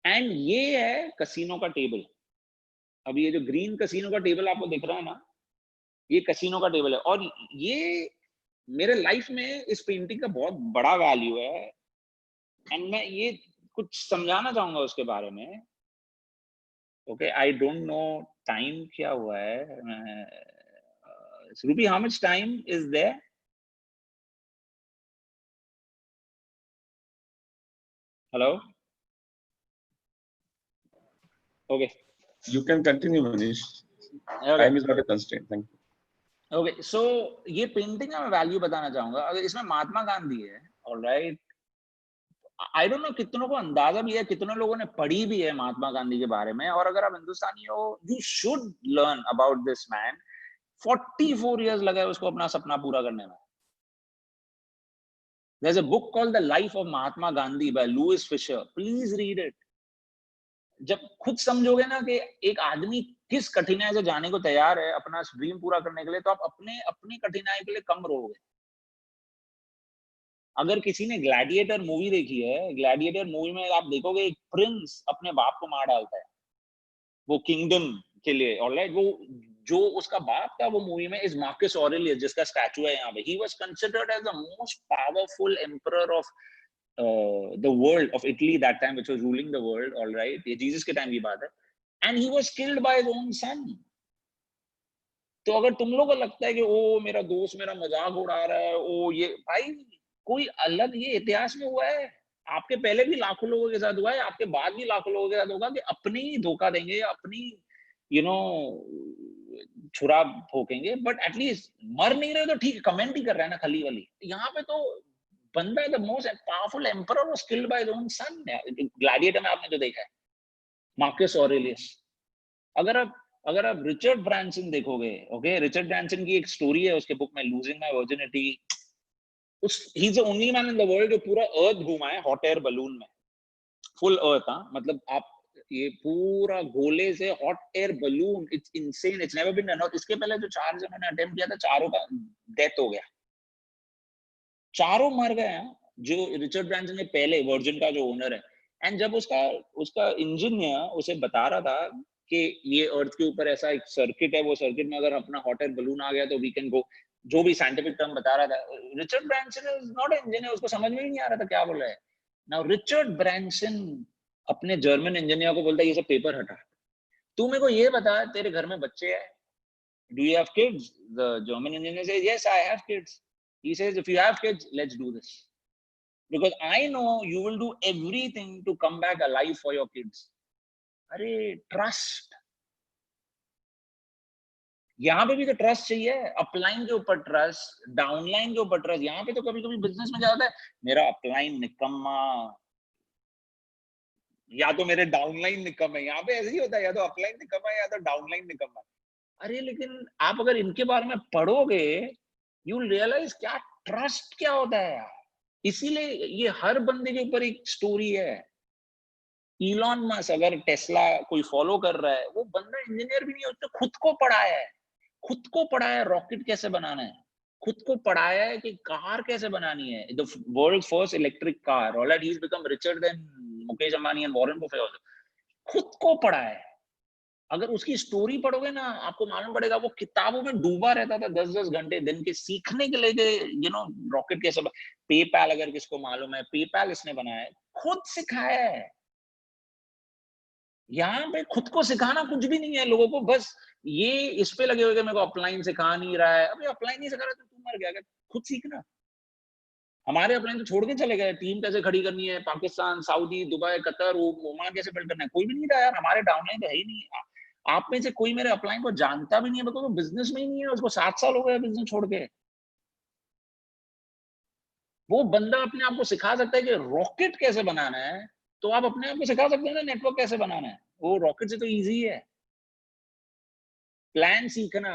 And ये है casino का table. अब ये जो ग्रीन कसिनो का टेबल आपको दिख रहा है ना, ये कसिनो का टेबल है। और ये मेरे लाइफ में इस पेंटिंग का बहुत बड़ा वैल्यू है, एंड मैं ये कुछ समझाना चाहूंगा उसके बारे में। Okay, I don't know time क्या हुआ है। Ruby, how much time is there? Hello? Okay, You can continue, Manish. Time is not a constraint. Thank you. Okay, so ये पेंटिंग का मैं वैल्यू बताना चाहूंगा। अगर इसमें महात्मा गांधी है, ऑलराइट, आई डोंट नो कितनों को अंदाजा भी है, कितने लोगों ने पढ़ी भी है महात्मा गांधी के बारे में। और अगर आप हिंदुस्तानी हो, you should learn about this man. 44 years लगा उसको अपना सपना पूरा करने में। There's a book called The Life of Mahatma Gandhi by Louis Fisher. Please read it. जब खुद समझोगे ना कि एक आदमी किस कठिनाई से जाने को तैयार है अपना ड्रीम पूरा करने के लिए, तो आप अपनी कठिनाई के लिए कम रोगे। अगर किसी ने ग्लैडिएटर मूवी देखी है, ग्लैडिएटर मूवी में आप देखोगे एक प्रिंस अपने बाप को मार डालता है वो किंगडम के लिए। ऑलराइट, वो जो उसका बाप था वो मूवी में इज मार्कस ऑरेलियस, जिसका स्टैचू है यहाँ पे। He was considered as the most powerful emperor of the world, of Italy that time, which was ruling the world. All right, ये जीसस के टाइम की बात है। and he was killed by his own son. तो अगर तुम लोगों को लगता है कि ओ मेरा दोस्त मेरा मजाक उड़ा रहा है, ओ ये भाई कोई अलग ये इतिहास में हुआ है। आपके पहले भी लाखों लोगों के साथ हुआ है, आपके बाद भी लाखों लोगों के साथ होगा कि अपने ही धोखा देंगे, अपनी छुरा भोंकेंगे, बट एटलीस्ट मर नहीं रहे तो ठीक, कमेंट ही कर रहा है ना खली वाली। यहाँ पे तो बंदा the most powerful emperor was killed by his own son. Gladiator में आपने जो देखा है, मार्कस ऑरेलियस। अगर आप रिचर्ड ब्रांसन देखोगे, ओके, रिचर्ड ब्रांसन की एक स्टोरी है उसके बुक में, losing my virginity. He is the only man in the world जो पूरा अर्थ घुमा है हॉट एयर बलून में, फुल अर्थ। हाँ, मतलब आप ये पूरा गोले से hot air balloon, it's insane, it's never been done. इसके पहले जो 4 जनों ने अटेम्प्ट किया था, चारों का डेथ हो गया, चारों मर गए हैं। जो रिचर्ड ब्रांसन के पहले वर्जिन का जो ओनर है, एंड जब उसका इंजीनियर उसे बता रहा था कि ये अर्थ के ऊपर ऐसा एक सर्किट है, वो सर्किट में अगर अपना हॉट एयर बलून आ गया तो वी कैन गो, जो भी साइंटिफिक टर्म बता रहा था, Richard Branson is not engineer, उसको समझ में ही नहीं आ रहा था क्या बोल रहा है। नाउ रिचर्ड ब्रांसन अपने जर्मन इंजीनियर को बोलता है ये सब पेपर हटा, तू मेरे को ये बता तेरे घर में बच्चे हैं, do you have kids? The German engineer says, yes, I have kids. He says, if you have kids, let's do this, because I know you will do everything to come back alive for your kids. अरे trust, यहाँ पे भी तो trust चाहिए, upline के ऊपर trust, downline के ऊपर ट्रस्ट। यहाँ पे तो कभी कभी बिजनेस में क्या होता है, मेरा अपलाइन निकम्मा या तो मेरे डाउनलाइन निकम्मा है। यहाँ पे ऐसे ही होता है, या तो अपलाइन निकम्मा है या तो डाउनलाइन निकम्मा है। अरे लेकिन आप अगर इनके बारे में पढ़ोगे, यू विल रियलाइज क्या ट्रस्ट क्या होता है यार। इसीलिए ये हर बंदे के ऊपर एक स्टोरी है। इलॉन मस्क अगर टेस्ला कोई फॉलो कर रहा है, वो बंदा इंजीनियर भी नहीं है, उसने खुद को पढ़ाया है, खुद को पढ़ाया है रॉकेट कैसे बनाना है, खुद को पढ़ाया है कि कार कैसे बनानी है, the world's first electric car. Alright, he is become richer than Mukesh Ambani and Warren Buffett also. खुद को पढ़ाया है। अगर उसकी स्टोरी पढ़ोगे ना, आपको मालूम पड़ेगा वो किताबों में डूबा रहता था 10-10 घंटे दिन के, सीखने के लिए, यू नो, रॉकेट कैसे। पेपैल अगर किसको मालूम है, पेपैल इसने बनाया है, खुद सिखाया है। यहाँ पे खुद को सिखाना कुछ भी नहीं है लोगों को, बस ये इस पे लगे हुए मेरे को अपलाइन सिखा नहीं रहा है। अबे अपलाइन नहीं सिखा रहा तो तू मर गया, खुद सीखना। हमारे अपलाइन तो छोड़ के चले गए, टीम कैसे खड़ी करनी है, Pakistan, Saudi, Dubai, Qatar, Oman कैसे बिल्ड करना है, कोई भी नहीं था यार। हमारे डाउनलाइन तो है ही नहीं। आप में से कोई मेरे अपलाइन को जानता भी नहीं है, बिकॉज़ वो बिजनेस में ही नहीं है, उसको 7 साल हो गए बिजनेस छोड़ के। वो बंदा अपने आप को सिखा सकता है कि रॉकेट कैसे बनाना है, तो आप अपने आप को सिखा सकते हैं ना नेटवर्क कैसे बनाना है। वो रॉकेट से तो इजी है। प्लान सीखना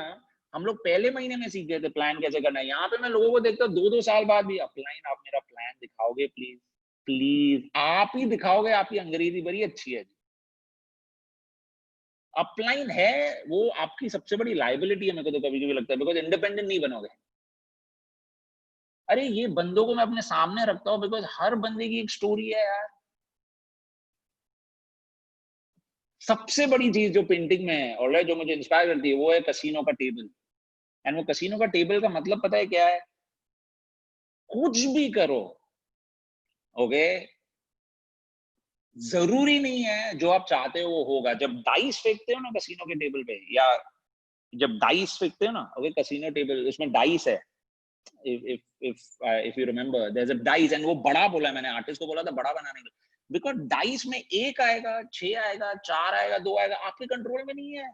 हम लोग पहले महीने में सीख गए थे, प्लान कैसे करना है। यहाँ पे मैं लोगों को देखता हूँ 2-2 साल बाद भी, अपलाइन आप मेरा प्लान दिखाओगे प्लीज, प्लीज आप ही दिखाओगे, आपकी अंग्रेजी बड़ी अच्छी है। अपलाइन है वो आपकी सबसे बड़ी लाइबिलिटी है, मेरे को तो कभी कभी लगता है, बिकॉज इंडिपेंडेंट नहीं बनोगे। अरे ये बंदों को मैं अपने सामने रखता हूँ बिकॉज हर बंदे की एक स्टोरी है यार। सबसे बड़ी चीज जो पेंटिंग में है और जो मुझे इंस्पायर करती है, वो है कसीनो का टेबल। एंड वो कसीनो का टेबल का मतलब पता है क्या है? कुछ भी करो, ओके, जरूरी नहीं है जो आप चाहते हो वो होगा। जब डाइस फेंकते हो ना कसीनो के टेबल पे, या जब डाइस फेंकते हो ना, ओके, कसीनो टेबल, उसमें डाइस है, if you remember there's a dice, and वो बड़ा बोला, मैंने आर्टिस्ट को बोला था बड़ा बनाने के लिए, बिकॉज डाइस में 1 आएगा, 6 आएगा, 4 आएगा, 2 आएगा, आपके कंट्रोल में नहीं है।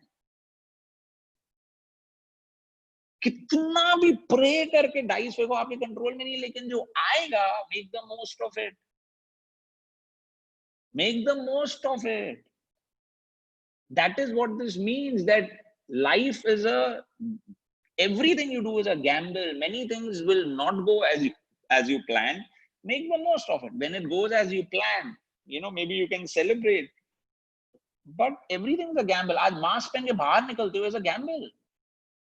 कितना भी प्रे करके डाइस फेंको, आपके कंट्रोल में नहीं है, लेकिन जो आएगा, make the most of it, make the most of it. That is what this means, that life is everything you do is a gamble. Many things will not go as you plan. Make the most of it. When it goes as you plan, you know, maybe you can celebrate, but everything is a gamble. आज mask पहन के बाहर निकलते हो, is a gamble.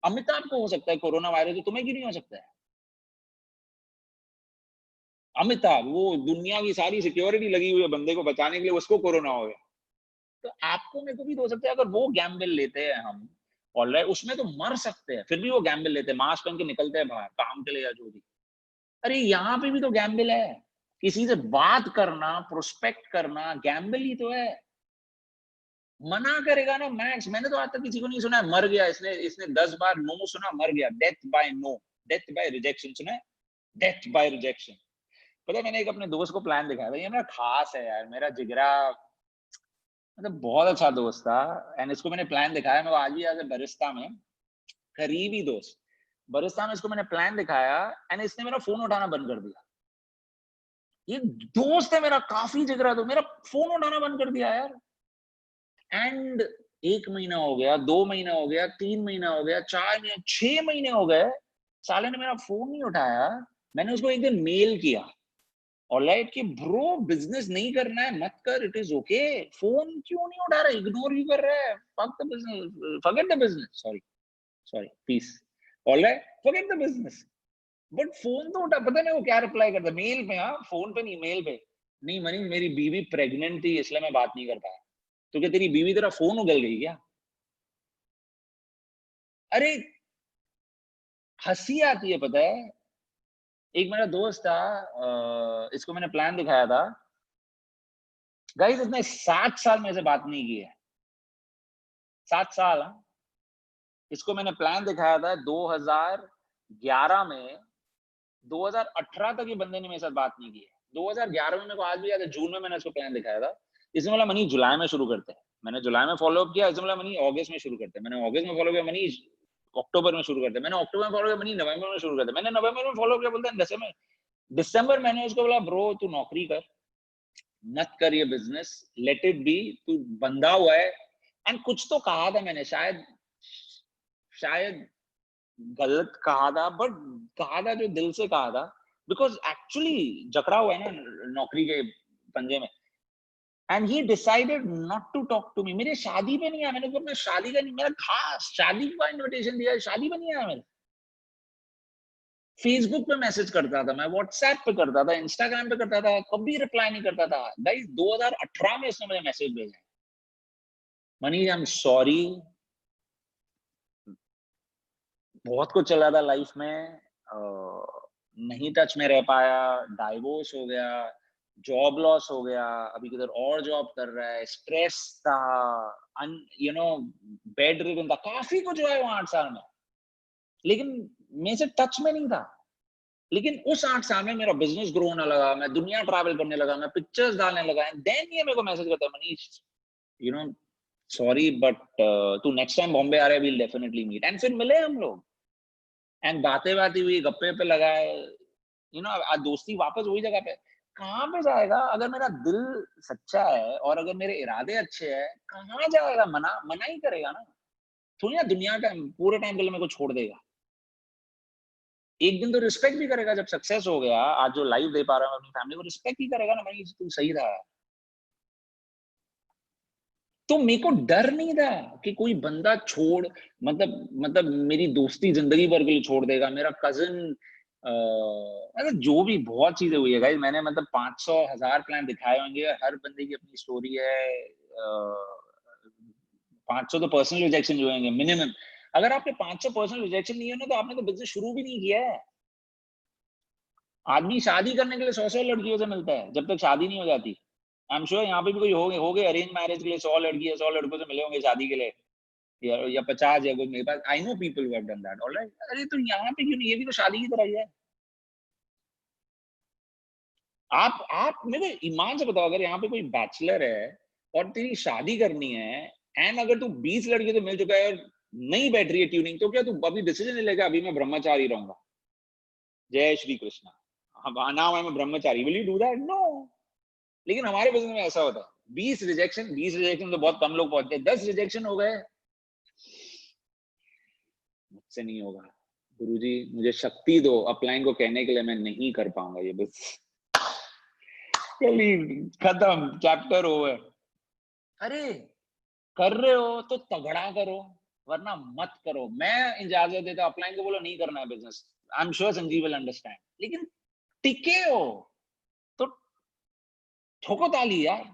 Amitabh को हो सकता है कोरोना वायरस, तो तुम्हें क्यों नहीं हो सकता है? अमिताभ, वो दुनिया की सारी सिक्योरिटी लगी हुई है बंदे को बचाने के लिए, उसको कोरोना हो गया। तो आपको मेरे को भी हो सकता है, अगर वो गैम्बल लेते हैं हम, ऑलराइट, उसमें तो मर सकते हैं, फिर भी वो गैम्बल लेते हैं, मास्क पहन के निकलते हैं बाहर काम के लिए या जो भी। अरे यहाँ पे भी तो गैम्बल है, किसी से बात करना, प्रोस्पेक्ट करना, गैम्बल ही तो है। मना करेगा ना मैक्स। मैंने तो आज तक किसी को नहीं सुना है मर गया, इसने 10 बार नो सुना, मर गया। Death by no, death by rejection सुना है? Death by rejection. पता है, मैंने एक अपने दोस्त को प्लान दिखाया, भाई ये मेरा खास है यार, मेरा जिगरा, मतलब बहुत अच्छा दोस्त था। एंड इसको मैंने प्लान दिखाया, मैं आज भी आज बरिस्ता में करीबी दोस्त, बरिस्ता में इसको मैंने प्लान दिखाया एंड इसने मेरा फोन उठाना बंद कर दिया। ये दोस्त है मेरा, काफी जिगरा, तो मेरा फोन उठाना बंद कर दिया यार। एंड 1 महीना हो गया, 2 महीना हो गया, 3 महीना हो गया, 4 महीने, 6 महीने हो गए, साले ने मेरा फोन नहीं उठाया। मैंने उसको एक दिन मेल किया, ऑलराइट, कि ब्रो बिजनेस नहीं करना है मत कर, इट इज ओके, फोन क्यों नहीं उठा रहा, इग्नोर क्यों कर रहा है, fuck the business, forget the business, sorry peace, alright, forget the business, but phone तो उठा। पता नहीं वो क्या रिप्लाई करता, मेल पे, हाँ फोन पे नहीं, मेल पे, नहीं मनीष मेरी बीवी प्रेग्नेंट थी इसलिए मैं बात नहीं कर पाया। तो क्या तेरी बीवी तेरा फोन उगल गई क्या? अरे हंसी आती है, पता है। एक मेरा दोस्त था, इसको मैंने प्लान दिखाया था, गाइस इसने 7 साल मेरे से बात नहीं की है, 7 साल। हाँ? इसको मैंने प्लान दिखाया था 2011 में, 2018 तक ये बंदे ने मेरे साथ बात नहीं की है। 2011 में, मेरे को आज भी याद है, जून में मैंने इसको प्लान दिखाया था। इसने बोला मनीष जुलाई में शुरू करते हैं, मैंने जुलाई में फॉलो अप किया। इसने बोला मनीष अगस्त में शुरू करते हैं, मैंने अगस्त में फॉलो किया। मनीष अक्टूबर में शुरू करते हैं, मैंने अक्टूबर में फॉलो किया। मनीष नवंबर में शुरू करते हैं, मैंने नवंबर में फॉलो किया। बोलते हैं दिसंबर मैंने उसको बोला ब्रो तू नौकरी कर, मत कर ये बिजनेस, लेट इट बी, तू बंधा हुआ है। एंड कुछ तो कहा था मैंने, शायद गलत कहा था, बट कहा था जो दिल से कहा था, बिकॉज एक्चुअली जकड़ा हुआ है ना नौकरी के पंजे में। And he decided not to talk to me. मेरे शादी पे नहीं आया, मैंने तो अपना शादी का नहीं, मेरा खास शादी का इनविटेशन दिया, शादी पे नहीं आया मेरे। फेसबुक पे मैसेज करता था मैं, व्हाट्सएप पे करता था, इंस्टाग्राम पे करता था, कभी रिप्लाई नहीं करता था। गाइस 2018 में इसने मुझे मैसेज भेजा, मनीष आई एम सॉरी, बहुत कुछ चला था लाइफ में, नहीं टच में रह पाया, डाइवोर्स हो गया, जॉब लॉस हो गया, अभी किधर और जॉब कर रहा है, स्ट्रेस था, यू नो बेड रिडन था, काफी कुछ हुआ है वो 8 साल में, लेकिन मेरे से टच में नहीं था। लेकिन उस 8 साल में मेरा बिजनेस ग्रो होने लगा, मैं दुनिया ट्रैवल करने लगा, मैं पिक्चर्स डालने लगा। एंड देन ये मेरे को मैसेज करता है, Manish you know sorry but तू नेक्स्ट टाइम बॉम्बे आ रहा है, वील डेफिनेटली मीट। एंड फिर मिले हम लोग, एंड बातें हुई, गप्पे पे लगाए, यू नो आज दोस्ती वापस वही जगह पे। कहाँ पे जाएगा अगर मेरा दिल सच्चा है और अगर मेरे इरादे अच्छे हैं, कहाँ जाएगा, मना ही करेगा ना, थोड़ी ना दुनिया का पूरे टाइम के लिए मेरे को छोड़ देगा। एक दिन तो रिस्पेक्ट भी करेगा, जब सक्सेस हो गया, आज जो लाइफ दे पा रहा हूँ अपनी फैमिली को, रिस्पेक्ट ही करेगा ना, भाई तू सही था। तो मेरे को डर नहीं था कि कोई बंदा छोड़, मतलब मेरी दोस्ती जिंदगी भर के लिए छोड़ देगा, मेरा कजिन, मतलब जो भी बहुत चीजें हुई है गाइस। मैंने मतलब 500,000 प्लान दिखाए होंगे, हर बंदे की अपनी स्टोरी है। 500 तो पर्सनल रिजेक्शन जो होंगे मिनिमम। अगर आपके 500 पर्सनल रिजेक्शन नहीं है ना, तो आपने तो बिजनेस शुरू भी नहीं किया है। आदमी शादी करने के लिए 100 लड़कियों से मिलता है जब तक शादी नहीं हो जाती। आई एम श्योर यहाँ पे भी कोई हो गए अरेंज मैरिज के लिए 100 लड़की 100 लड़कों से मिले होंगे शादी के लिए, या 50, या कुछ। मेरे पास I know people who have done that, alright. अरे तो यहाँ पे क्यों नहीं, ये भी तो शादी की तरह ही है। आप मेरे ईमान से बताओ, अगर यहाँ पे कोई बैचलर है और तेरी शादी करनी है, एंड अगर तू 20 लड़के से मिल चुका है और नहीं बैठ रही है ट्यूनिंग, तो क्या तू अभी डिसीजन नहीं लेगा अभी मैं ब्रह्मचारी रहूंगा, जय Shri Krishna, now I am brahmachari, will you do that? No. लेकिन हमारे बिजनेस में ऐसा होता है, 20 रिजेक्शन तो बहुत कम लोग पहुंचते हैं, 10 रिजेक्शन हो गए, मुझसे नहीं होगा गुरुजी, मुझे शक्ति दो अपलाइन को कहने के लिए, मैं नहीं कर पाऊंगा ये बिजनेस, खत्म, चैप्टर ओवर। अरे कर रहे हो तो तगड़ा करो, वरना मत करो। मैं इजाजत देता अपलाइन को, बोलो नहीं करना है business, I am sure Sanjeev will understand, लेकिन टिके हो तो ठोको ताली यार।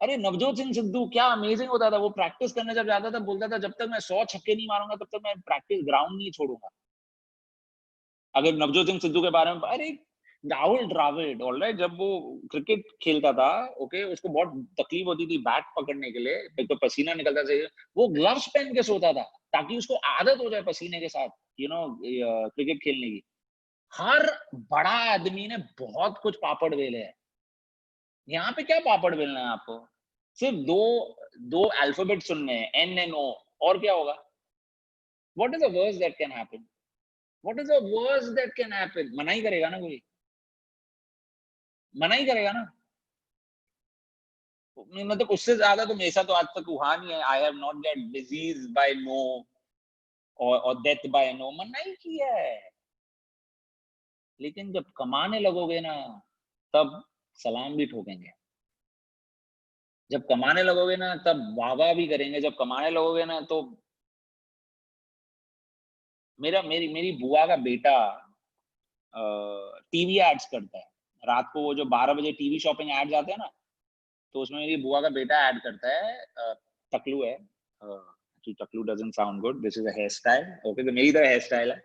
अरे नवजोत सिंह सिद्धू क्या अमेजिंग होता था, वो प्रैक्टिस करने जब जाता था बोलता था, जब तक मैं 100 छक्के नहीं मारूंगा तब तक मैं प्रैक्टिस ग्राउंड नहीं छोड़ूंगा। अगर नवजोत सिंह सिद्धू के बारे में, अरे राहुल द्रविड़, ऑलराइट, जब वो क्रिकेट खेलता था, ओके, उसको बहुत तकलीफ होती थी बैट पकड़ने के लिए, एक तो पसीना निकलता था, वो ग्लव्स पहन के सोता था ताकि उसको आदत हो जाए पसीने के साथ, यू नो क्रिकेट खेलने की। हर बड़ा आदमी ने बहुत कुछ पापड़ वेले है, यहाँ पे क्या पापड़ बेलना है आपको? सिर्फ दो अल्फाबेट सुनने हैं, N and O, और क्या होगा? What is the worst that can happen? What is the worst that can happen? मना ही करेगा ना कोई, मना ही करेगा ना। मतलब उससे ज्यादा तो मेरे साथ तो आज तक हुआ नहीं है। I have not get disease by no और डेथ बाय नो, मना ही किया है। लेकिन जब कमाने लगोगे ना, तब सलाम भी ठोकेंगे। जब कमाने लगोगे ना, तब वाह भी करेंगे। जब कमाने लगोगे ना, तो मेरी बुआ का बेटा टीवी एड्स करता है रात को। वो जो 12 बजे टीवी शॉपिंग एड्स आते हैं ना, तो उसमें मेरी बुआ का बेटा ऐड करता है। टकलू है, टकलू doesn't sound good, this is a hair style, okay, तो मेरी तरह हेयर स्टाइल है,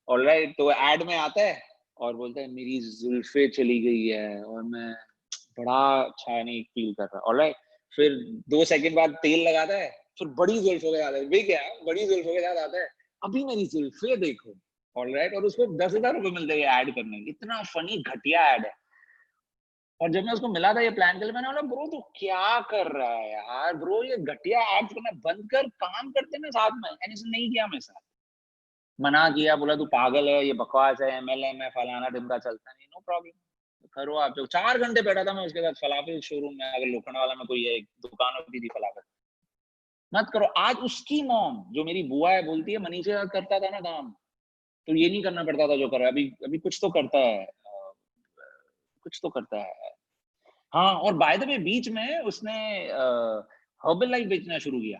ऑलराइट। तो ऐड में आता है और बोलता है मेरी जुल्फे चली गई है और मैं बड़ा अच्छा नहीं फील कर रहा, ऑलराइट। फिर 2 सेकंड बाद तेल लगाता है, फिर बड़ी जुल्फों के साथ भाई क्या बड़ी जुल्फों के साथ आता है, अभी मेरी जुल्फे देखो, ऑलराइट। और उसको 10,000 रुपए मिलते हैं ऐड करने के। इतना फनी घटिया ऐड है। और जब मैं उसको मिला था ये प्लान के लिए, मैंने बोला ब्रो तू क्या कर रहा है यार, ब्रो ये घटिया एड्स करना बंद कर, काम करते ना साथ में। एंड इसने नहीं किया मेरे साथ, मना किया, बोला तू पागल है, ये बकवास है, MLM है, फलाना ढिमका, चलता नहीं, नो प्रॉब्लम, करो आप। जो 4 घंटे बैठा था मैं उसके साथ फलाफल शोरूम में, अगर लोखंडवाला में कोई एक दुकान होती थी फलाफल, मत करो। आज उसकी मॉम जो मेरी बुआ है बोलती है मनीष के साथ करता था ना काम, तो ये नहीं करना पड़ता था जो कर रहा है अभी। अभी कुछ तो करता है, कुछ तो करता है। हाँ, और बाय द वे बीच में उसने हर्बल लाइफ बेचना शुरू किया।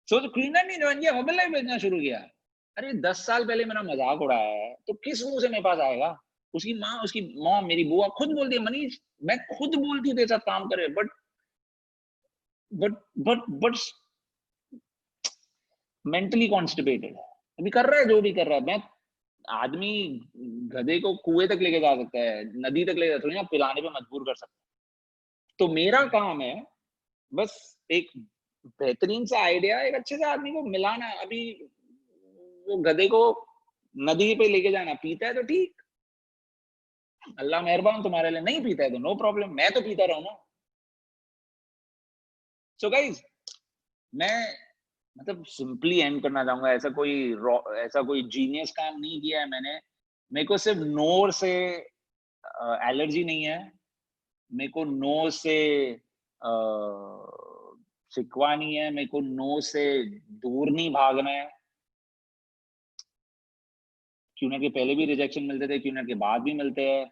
सो तो क्लीनर नहीं ज्वाइन किया, हर्बल लाइफ बेचना शुरू किया। अरे 10 साल पहले मेरा मजाक उड़ाया है, तो किस मुंह से मेरे पास आएगा? उसकी माँ, उसकी मॉम, मेरी बुआ खुद बोलती है मनीष, मैं खुद बोलती हूँ तेरे साथ काम करे, बट मेंटली कॉन्स्टिपेटेड है। अभी कर रहा है जो भी कर रहा है। मैं आदमी गधे को कुएं तक लेके जा सकता है, नदी तक लेके जा सकता है, पिलाने पे मजबूर कर सकता है। तो मेरा काम है बस एक बेहतरीन सा आइडिया एक अच्छे से आदमी को मिलाना। अभी वो गधे को नदी पे लेके जाना, पीता है तो ठीक, अल्लाह मेहरबान तुम्हारे लिए, नहीं पीता है तो नो प्रॉब्लम, मैं तो पीता रहूं ना। सो गाइज, मैं मतलब सिंपली एंड करना चाहूंगा। ऐसा कोई जीनियस काम नहीं किया है मैंने। मेरे को सिर्फ नो से एलर्जी नहीं है, मेरे को नो से शिकवा नहीं है, मेरे को नो से दूर नहीं भागना है। क्यूनेट के पहले भी रिजेक्शन मिलते थे, क्यूनेट के बाद भी मिलते हैं।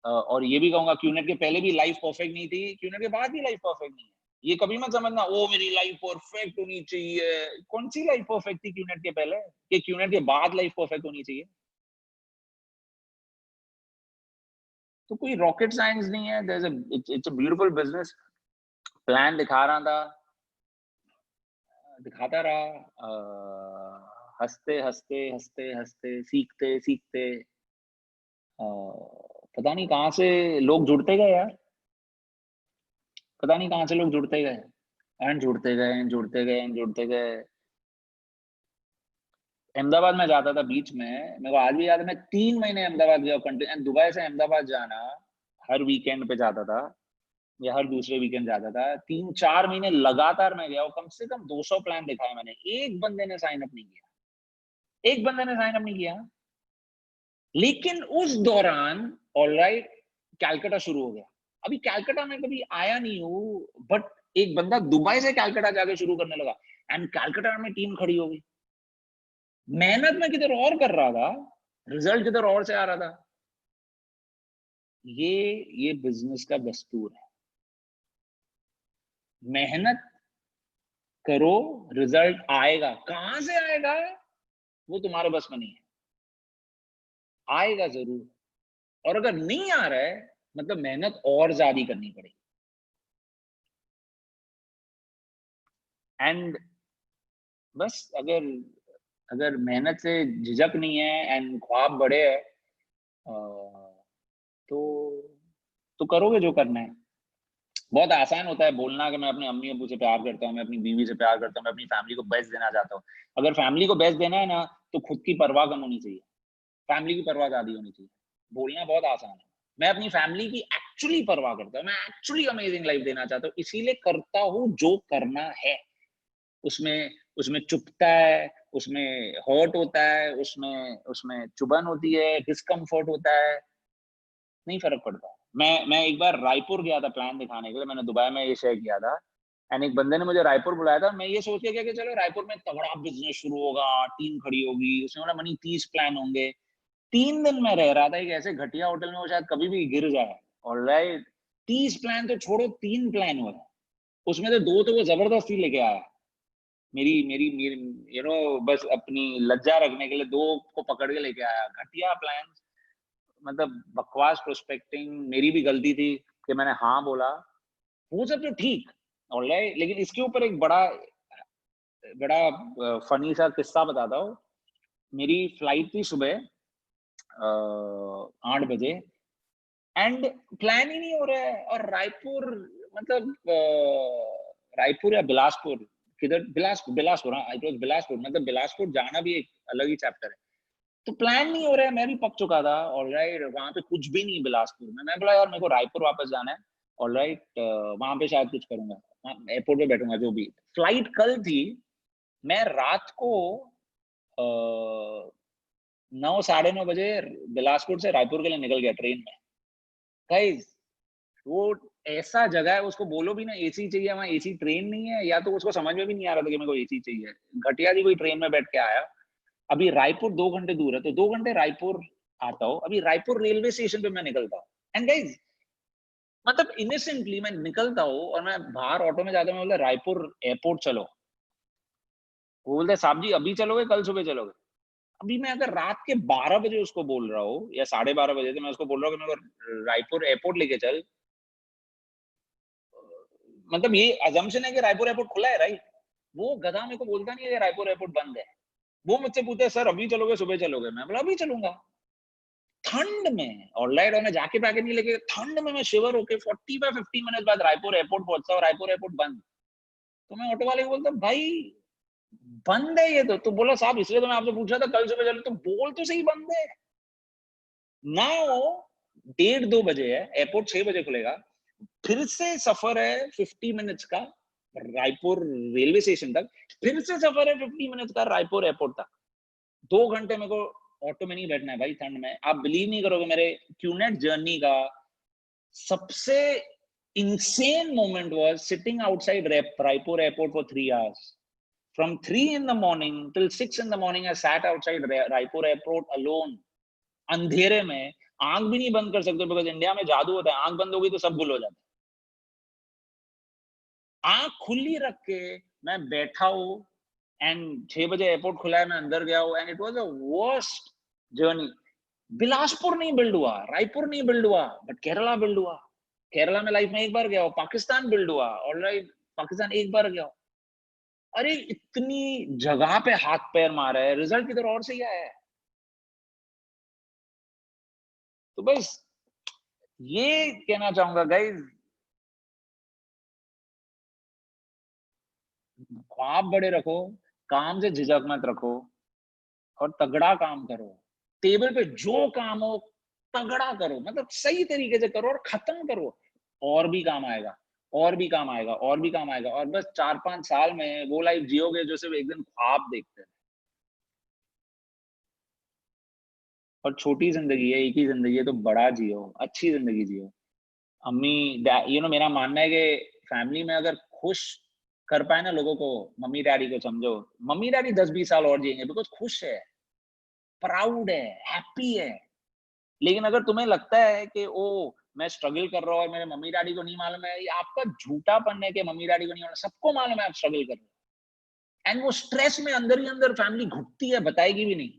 और ये भी कहूंगा क्यूनेट के पहले भी लाइफ परफेक्ट नहीं थी, क्यूनेट के बाद भी लाइफ परफेक्ट नहीं है। ये कभी मत समझना ओ मेरी लाइफ परफेक्ट होनी चाहिए। कौन सी लाइफ परफेक्ट थी क्यूनेट के पहले कि क्यूनेट के बाद लाइफ परफेक्ट होनी चाहिए? तो कोई रॉकेट साइंस नहीं है। It's a beautiful business plan दिखाता रहा, हंसते हंसते हंसते हंसते, सीखते सीखते, पता नहीं कहाँ से लोग जुड़ते गए यार, पता नहीं कहाँ से लोग जुड़ते गए एंड जुड़ते गए एंड जुड़ते गए एंड जुड़ते गए। अहमदाबाद में जाता था बीच में, मेरे को आज भी याद है, मैं 3 महीने अहमदाबाद गया कंटिन्यू। दुबई से अहमदाबाद जाना हर वीकेंड पे जाता था या हर दूसरे वीकेंड जाता था। 3-4 महीने लगातार मैं गया, कम से कम 200 प्लान दिखाए मैंने। एक बंदे ने साइन अप नहीं किया, एक बंदे ने साइन अप नहीं किया। लेकिन उस दौरान ऑलराइट कैलकाटा शुरू हो गया। अभी कैलकाटा में कभी आया नहीं हूँ, बट एक बंदा दुबई से कैलकाटा जाके शुरू करने लगा एंड कैलकाटा में टीम खड़ी हो गई। मेहनत में किधर और कर रहा था, रिजल्ट किधर और से आ रहा था। ये बिजनेस का दस्तूर है। मेहनत करो, रिजल्ट आएगा। कहां से आएगा वो तुम्हारे बस में नहीं है, आएगा जरूर। और अगर नहीं आ रहा है मतलब मेहनत और ज्यादा करनी पड़ेगी। एंड बस अगर मेहनत से झिझक नहीं है एंड ख्वाब बड़े है, तो करोगे जो करना है। बहुत आसान होता है बोलना कि मैं अपने अम्मी अब्बू से प्यार करता हूँ, मैं अपनी बीवी से प्यार करता हूँ, मैं अपनी फैमिली को बेस्ट देना चाहता हूँ। अगर फैमिली को बेस्ट देना है ना, तो खुद की परवाह कम होनी चाहिए, फैमिली की परवाह ज्यादा होनी चाहिए। बोलना बहुत आसान है। मैं अपनी फैमिली की एक्चुअली परवाह करता हूँ, मैं एक्चुअली अमेजिंग लाइफ देना चाहता हूँ, इसीलिए करता हूँ जो करना है। उसमें चुभता है, उसमें हर्ट होता है, उसमें चुभन होती है, डिस्कम्फर्ट होता है, नहीं फर्क पड़ता। मैं एक बार रायपुर गया था प्लान दिखाने के लिए, मैंने दुबई में ये शेयर किया था, एंड एक बंदे ने मुझे रायपुर बुलाया था। मैं ये सोच के गया कि चलो रायपुर में तगड़ा बिजनेस शुरू होगा, टीम खड़ी होगी, उसमें बोला मनी 30 प्लान होंगे। 3 दिन में रह रहा था एक ऐसे घटिया होटल में, वो शायद कभी भी गिर जाए। ऑलराइट, 30 प्लान तो छोड़ो, 3 प्लान हुए, उसमें से 2 तो वो जबरदस्ती लेके आया। मेरी यू नो बस अपनी लज्जा रखने के लिए 2 को पकड़ के लेके आया। घटिया प्लान, मतलब बकवास प्रोस्पेक्टिंग। मेरी भी गलती थी कि मैंने हाँ बोला, वो सब तो ठीक, ऑलराइट। लेकिन इसके ऊपर एक बड़ा फनी सा किस्सा बताता हूँ। मेरी फ्लाइट थी सुबह 8 बजे, एंड प्लान ही नहीं हो रहा है। और रायपुर, मतलब रायपुर या बिलासपुर, किधर, बिलासपुर, हाँ आई वाज बिलासपुर, मतलब बिलासपुर जाना भी एक अलग ही चैप्टर है। तो प्लान नहीं हो रहा है, मैं भी पक चुका था, ऑलराइट। वहां पे कुछ भी नहीं बिलासपुर में। मैं बोला यार मेरे को रायपुर वापस जाना है, ऑलराइट, वहां पे शायद कुछ करूंगा, एयरपोर्ट पे बैठूंगा, जो भी। फ्लाइट कल थी, मैं रात को 9 साढ़े 9 बजे बिलासपुर से रायपुर के लिए निकल गया ट्रेन में। गाइस, वो ऐसा जगह है, उसको बोलो भी ना एसी चाहिए, वहां एसी ट्रेन नहीं है, या तो उसको समझ में भी नहीं आ रहा था कि मेरे को एसी चाहिए। घटिया जी कोई ट्रेन में बैठ के आया। अभी रायपुर 2 घंटे दूर है, तो 2 घंटे रायपुर आता हूँ, अभी रायपुर रेलवे स्टेशन पे मैं निकलता हूँ। एंड गाइस, मतलब इनोसेंटली मैं निकलता हूँ और मैं बाहर ऑटो में जाता हूँ, मैं बोला रायपुर एयरपोर्ट चलो। वो बोलते साहब जी अभी चलोगे कल सुबह चलोगे? अभी मैं अगर रात के 12 बजे उसको बोल रहा हूँ या 12:30 बजे, तो मैं उसको बोल रहा हूँ कि मेरे को रायपुर एयरपोर्ट लेके चल, मतलब ये अजम्पशन है कि रायपुर एयरपोर्ट खुला है, राइट? वो गधा मेरे को बोलता नहीं है कि रायपुर एयरपोर्ट बंद है। वो मुझसे पूछते हैं सर अभी चलोगे सुबह चलोगे? मैं बोला अभी चलूंगा। ठंड में, ऑलराइट, और मैं जाके पैकेट नहीं लेके, ठंड में मैं शिवर होके 45-50 मिनट बाद रायपुर एयरपोर्ट पहुंचता हूँ, रायपुर एयरपोर्ट बंद। तो मैं ऑटो वाले को बोलता हूँ भाई बंद है ये तो बोला साहब इसलिए तो मैं आपसे पूछ रहा था कल सुबह चलो, तो बोल तो सही बंद है ना। 1:30-2 बजे है, एयरपोर्ट 6 बजे खुलेगा। फिर से सफर है 50 मिनट्स का रायपुर रेलवे स्टेशन तक, फिर से सफर है 50 मिनट्स का रायपुर एयरपोर्ट तक। 2 घंटे मेरे को ऑटो में नहीं बैठना है भाई ठंड में। आप बिलीव नहीं करोगे, मेरे क्यूनेट जर्नी का सबसे insane moment was sitting outside Raipur airport for 3 hours. From 3 in the morning till 6 in the morning, I sat outside Raipur airport alone. अंधेरे में, आंख भी नहीं बंद कर सकते, बिकॉज इंडिया में जादू होता है, आंख बंद होगी तो सब भूल हो जाता है। आंख खुली रख के मैं बैठा हूँ, एंड 6 बजे एयरपोर्ट खुला है, मैं अंदर गया हूँ, and it was the worst journey. Bilaspur नहीं बिल्ड हुआ, रायपुर नहीं बिल्ड हुआ, बट केरला बिल्ड हुआ। केरला में लाइफ में एक बार गया हूँ। पाकिस्तान बिल्ड हुआ, ऑलराइट, पाकिस्तान एक बार गया हूँ। अरे इतनी जगह पे हाथ पैर मारा है, रिजल्ट किधर और से ही आया है। तो बस ये कहना चाहूंगा गाइज, ख्वाब बड़े रखो, काम से झिझक मत रखो, और तगड़ा काम करो। टेबल पे जो काम हो तगड़ा करो, मतलब सही तरीके से करो और खत्म करो, और भी काम आएगा, और भी काम आएगा, और भी काम आएगा। और बस 4-5 साल में वो लाइफ जियोगे जो सिर्फ एक दिन ख्वाब देखते हैं। और छोटी जिंदगी है, एक ही जिंदगी है, तो बड़ा जियो, अच्छी जिंदगी जियो। अम्मी मेरा मानना है कि फैमिली में अगर खुश कर पाए ना लोगों को, मम्मी डैडी को समझो, मम्मी डैडी 10-20 साल और जिएंगे, बिकॉज खुश है, प्राउड है, हैप्पी है। लेकिन अगर तुम्हें लगता है कि ओ मैं स्ट्रगल कर रहा हूँ और मेरे मम्मी डैडी को नहीं मालूम है, ये आपका झूठापन है कि मम्मी डैडी को नहीं मालूम, सबको मालूम है आप स्ट्रगल कर रहे हो। एंड वो स्ट्रेस में अंदर ही अंदर फैमिली घुटती है, बताएगी भी नहीं,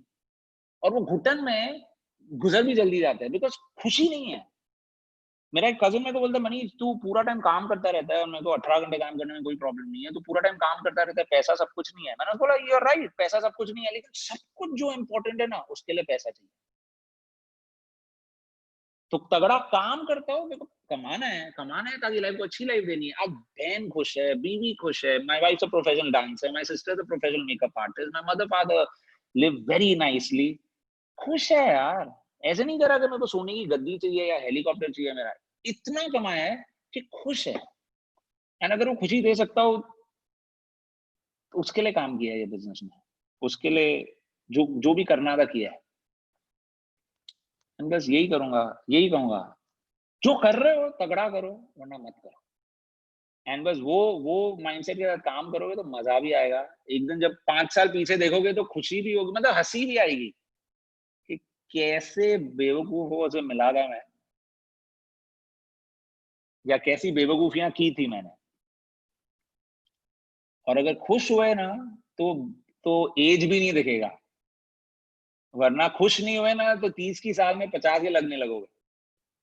और वो घुटन में गुजर भी जल्दी जाता है, बिकॉज खुशी नहीं है। मेरा एक कजिन मेरे को बोलता है मनीष तू पूरा टाइम काम करता रहता है, और मेरे को 18 घंटे काम करने में कोई प्रॉब्लम नहीं है, तू पूरा टाइम काम करता रहता है, पैसा सब कुछ नहीं है। मैंने बोला यू आर राइट, पैसा सब कुछ नहीं है, लेकिन सब कुछ जो इम्पोर्टेंट है ना उसके लिए पैसा चाहिए। तो तगड़ा काम करता हो, मेरे को कमाना है ताकि लाइफ को अच्छी लाइफ देनी है। अब बहन खुश है, बीवी खुश है, my wife a professional dancer, my sister is a professional makeup artist, my mother father live very nicely, खुश है यार। ऐसे नहीं करा कि मेरे को सोने की गद्दी चाहिए या हेलीकॉप्टर चाहिए। मेरा इतना कमाया है कि खुश है, एंड अगर वो खुशी दे सकता हो तो उसके लिए काम किया है ये बिजनेस में, उसके लिए जो भी करना था किया है। बस यही करूंगा, यही कहूंगा, जो कर रहे हो तगड़ा करो वरना मत करो। एंड बस वो माइंडसेट के साथ काम करोगे तो मजा भी आएगा। एक दिन जब 5 साल पीछे देखोगे तो खुशी भी होगी, मतलब हंसी भी आएगी कि कैसे बेवकूफों से मिला था मैं, या कैसी बेवकूफियां की थी मैंने। और अगर खुश हुए ना तो एज भी नहीं दिखेगा, वरना खुश नहीं हुए ना तो 30 की साल में 50 के लगने लगोगे।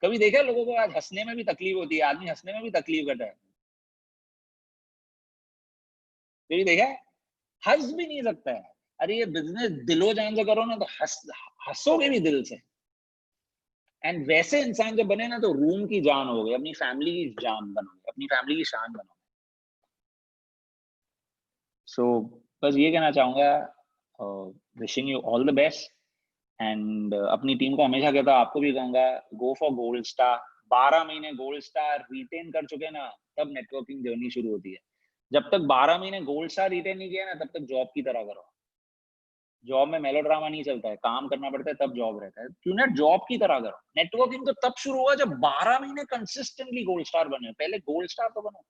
कभी देखा लोगों को आज हंसने में भी तकलीफ होती है, आदमी हंसने में भी तकलीफ करता है, कभी देखा है? हंस भी नहीं सकता है। अरे ये बिजनेस दिलो जान से करो ना तो हंसोगे भी दिल से। एंड वैसे इंसान जब बने ना तो रूम की जान हो गई, अपनी फैमिली की जान बनोगे, अपनी फैमिली की शान बनोगे। सो बस ये कहना चाहूंगा, wishing you all the best. And अपनी टीम को हमेशा कहता हूं, आपको भी कहूंगा, गो फॉर गोल्ड स्टार। 12 महीने गोल्ड स्टार रिटेन कर चुके ना, तब नेटवर्किंग जर्नी शुरू होती है। जब तक 12 महीने गोल्ड स्टार रिटेन नहीं किया ना, तब तक जॉब की तरह करो। जॉब में मेलोड्रामा नहीं चलता है, काम करना पड़ता है, तब जॉब रहता है। क्यों ना जॉब की तरह करो। नेटवर्किंग तो तब शुरू हुआ जब 12 महीने कंसिस्टेंटली गोल्ड स्टार बने। पहले गोल्ड स्टार तो बनो।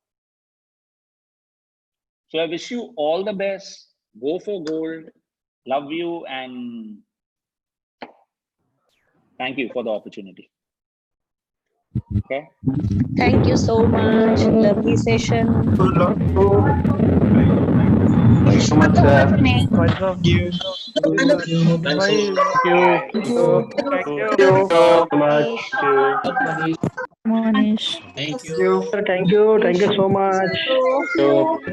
So I wish you all the best, go for gold, love you and thank you for the opportunity. Okay. Thank you so much. Lovely session. Thank you so much, sir. Thank you. Thank you so much. Manish. Thank you so much.